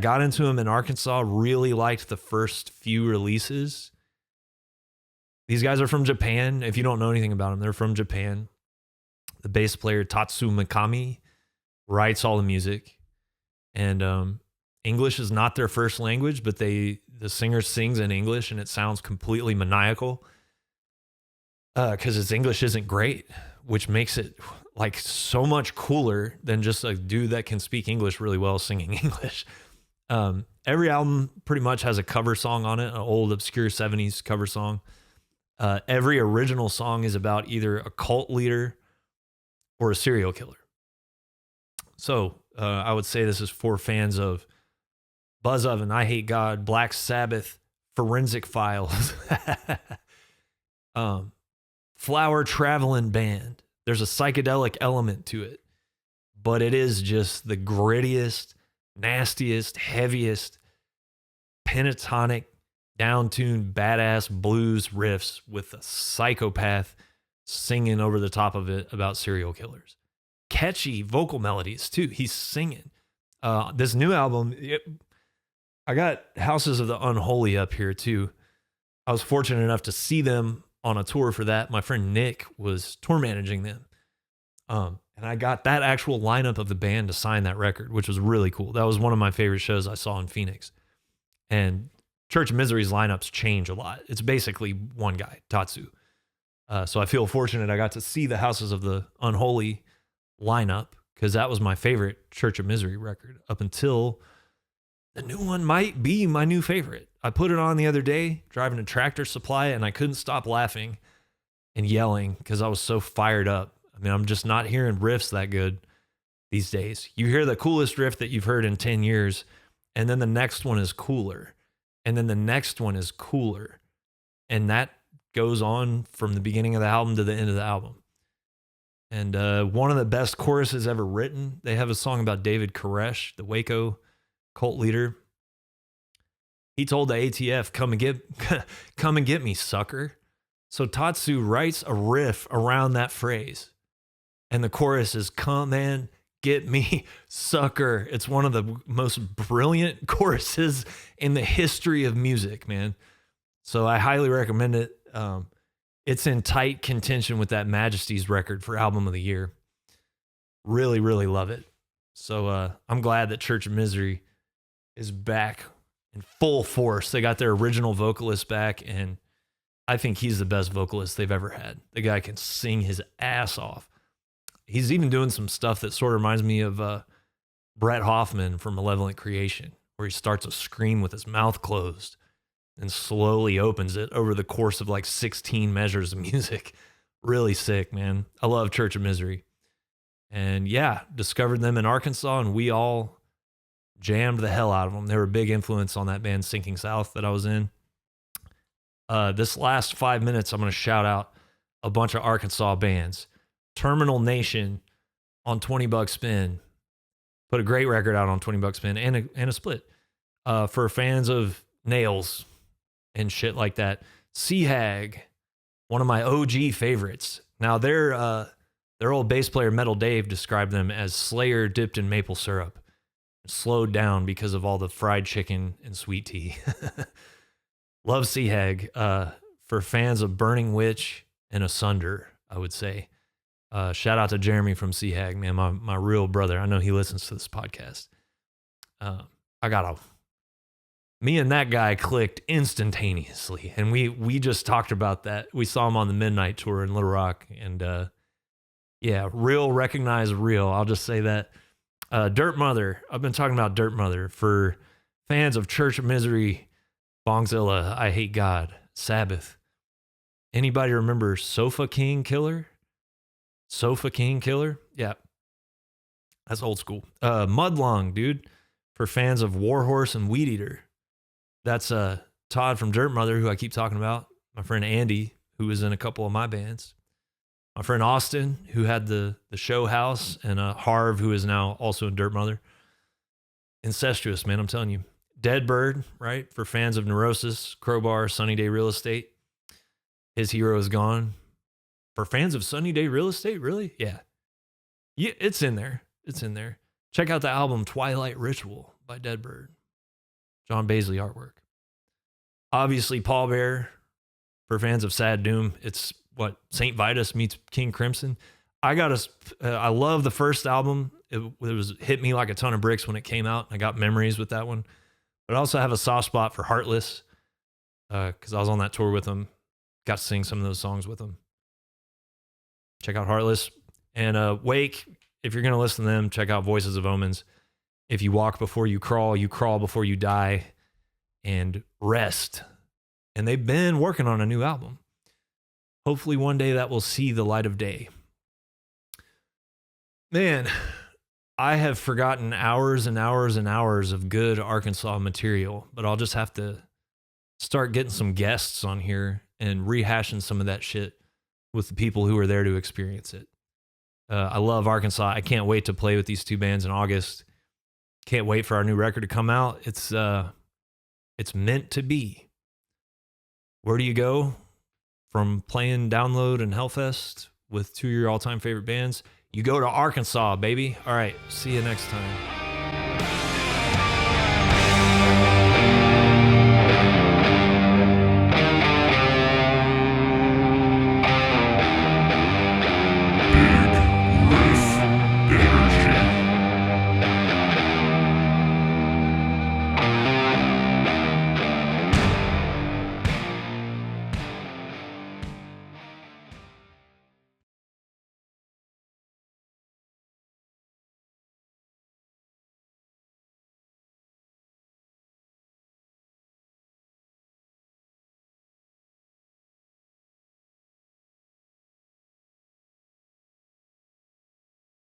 Got into them in Arkansas, really liked the first few releases. These guys are from Japan. If you don't know anything about them, they're from Japan. The bass player, Tatsu Mikami, writes all the music. And English is not their first language, but the singer sings in English, and it sounds completely maniacal because his English isn't great, which makes it like so much cooler than just a dude that can speak English really well singing English. Every album pretty much has a cover song on it, an old obscure 70s cover song. Every original song is about either a cult leader or a serial killer. So I would say this is for fans of Buzz Oven, I Hate God, Black Sabbath, Forensic Files, Flower Traveling Band. There's a psychedelic element to it, but it is just the grittiest, nastiest, heaviest, pentatonic, down-tuned, badass blues riffs with a psychopath singing over the top of it about serial killers. Catchy vocal melodies, too. He's singing. This new album, I got Houses of the Unholy up here, too. I was fortunate enough to see them on a tour for that. My friend Nick was tour managing them. And I got that actual lineup of the band to sign that record, which was really cool. That was one of my favorite shows I saw in Phoenix. And Church of Misery's lineups change a lot. It's basically one guy, Tatsu. So I feel fortunate I got to see the Houses of the Unholy lineup because that was my favorite Church of Misery record up until the new one might be my new favorite. I put it on the other day driving to Tractor Supply and I couldn't stop laughing and yelling because I was so fired up. I mean, I'm just not hearing riffs that good these days. You hear the coolest riff that you've heard in 10 years, and then the next one is cooler, and then the next one is cooler. And that goes on from the beginning of the album to the end of the album. And one of the best choruses ever written, they have a song about David Koresh, the Waco cult leader. He told the ATF, come and get me, sucker. So Tatsu writes a riff around that phrase. And the chorus is, come and get me, sucker. It's one of the most brilliant choruses in the history of music, man. So I highly recommend it. It's in tight contention with that Majesty's record for album of the year. Really, really love it. So I'm glad that Church of Misery is back in full force. They got their original vocalist back, and I think he's the best vocalist they've ever had. The guy can sing his ass off. He's even doing some stuff that sort of reminds me of Brett Hoffman from Malevolent Creation, where he starts a scream with his mouth closed and slowly opens it over the course of like 16 measures of music. Really sick, man. I love Church of Misery. And yeah, discovered them in Arkansas, and we all jammed the hell out of them. They were a big influence on that band Sinking South that I was in. This last 5 minutes, I'm going to shout out a bunch of Arkansas bands. Terminal Nation on 20 Buck Spin. Put a great record out on 20 Buck Spin and a split. For fans of Nails and shit like that. Sea Hag, one of my OG favorites. Now their old bass player Metal Dave described them as Slayer dipped in maple syrup. Slowed down because of all the fried chicken and sweet tea. Love Sea Hag. For fans of Burning Witch and Asunder, I would say. Shout out to Jeremy from Sea Hag, man, my real brother. I know he listens to this podcast. Me and that guy clicked instantaneously, and we just talked about that. We saw him on the Midnight Tour in Little Rock, and yeah, real recognize real. I'll just say that. Dirt Mother. I've been talking about Dirt Mother. For fans of Church of Misery, Bongzilla, I Hate God, Sabbath. Anybody remember Sofa King Killer? Sofa King Killer? Yeah. That's old school. Mudlong, dude. For fans of Warhorse and Weed Eater. That's Todd from Dirt Mother, who I keep talking about. My friend Andy, who was in a couple of my bands. My friend Austin, who had the show house, and Harv, who is now also in Dirt Mother. Incestuous, man, I'm telling you. Deadbird, right? For fans of Neurosis, Crowbar, Sunny Day Real Estate. His Hero Is Gone. For fans of Sunny Day Real Estate, really? Yeah. Yeah, it's in there. It's in there. Check out the album Twilight Ritual by Deadbird. John Baisley artwork. Obviously, Pallbearer. For fans of Sad Doom, it's what Saint Vitus meets King Crimson. I love the first album. It was hit me like a ton of bricks when it came out. I got memories with that one. But I also have a soft spot for Heartless because I was on that tour with them. Got to sing some of those songs with them. Check out Heartless. And Wake, if you're going to listen to them, check out Voices of Omens. If you walk before you crawl before you die, and Rest. And they've been working on a new album. Hopefully one day that will see the light of day. Man, I have forgotten hours and hours and hours of good Arkansas material, but I'll just have to start getting some guests on here and rehashing some of that shit with the people who are there to experience it. I love Arkansas. I can't wait to play with these two bands in August. Can't wait for our new record to come out. It's meant to be. Where do you go from playing Download and Hellfest with two of your all-time favorite bands? You go to Arkansas, baby. All right, see you next time.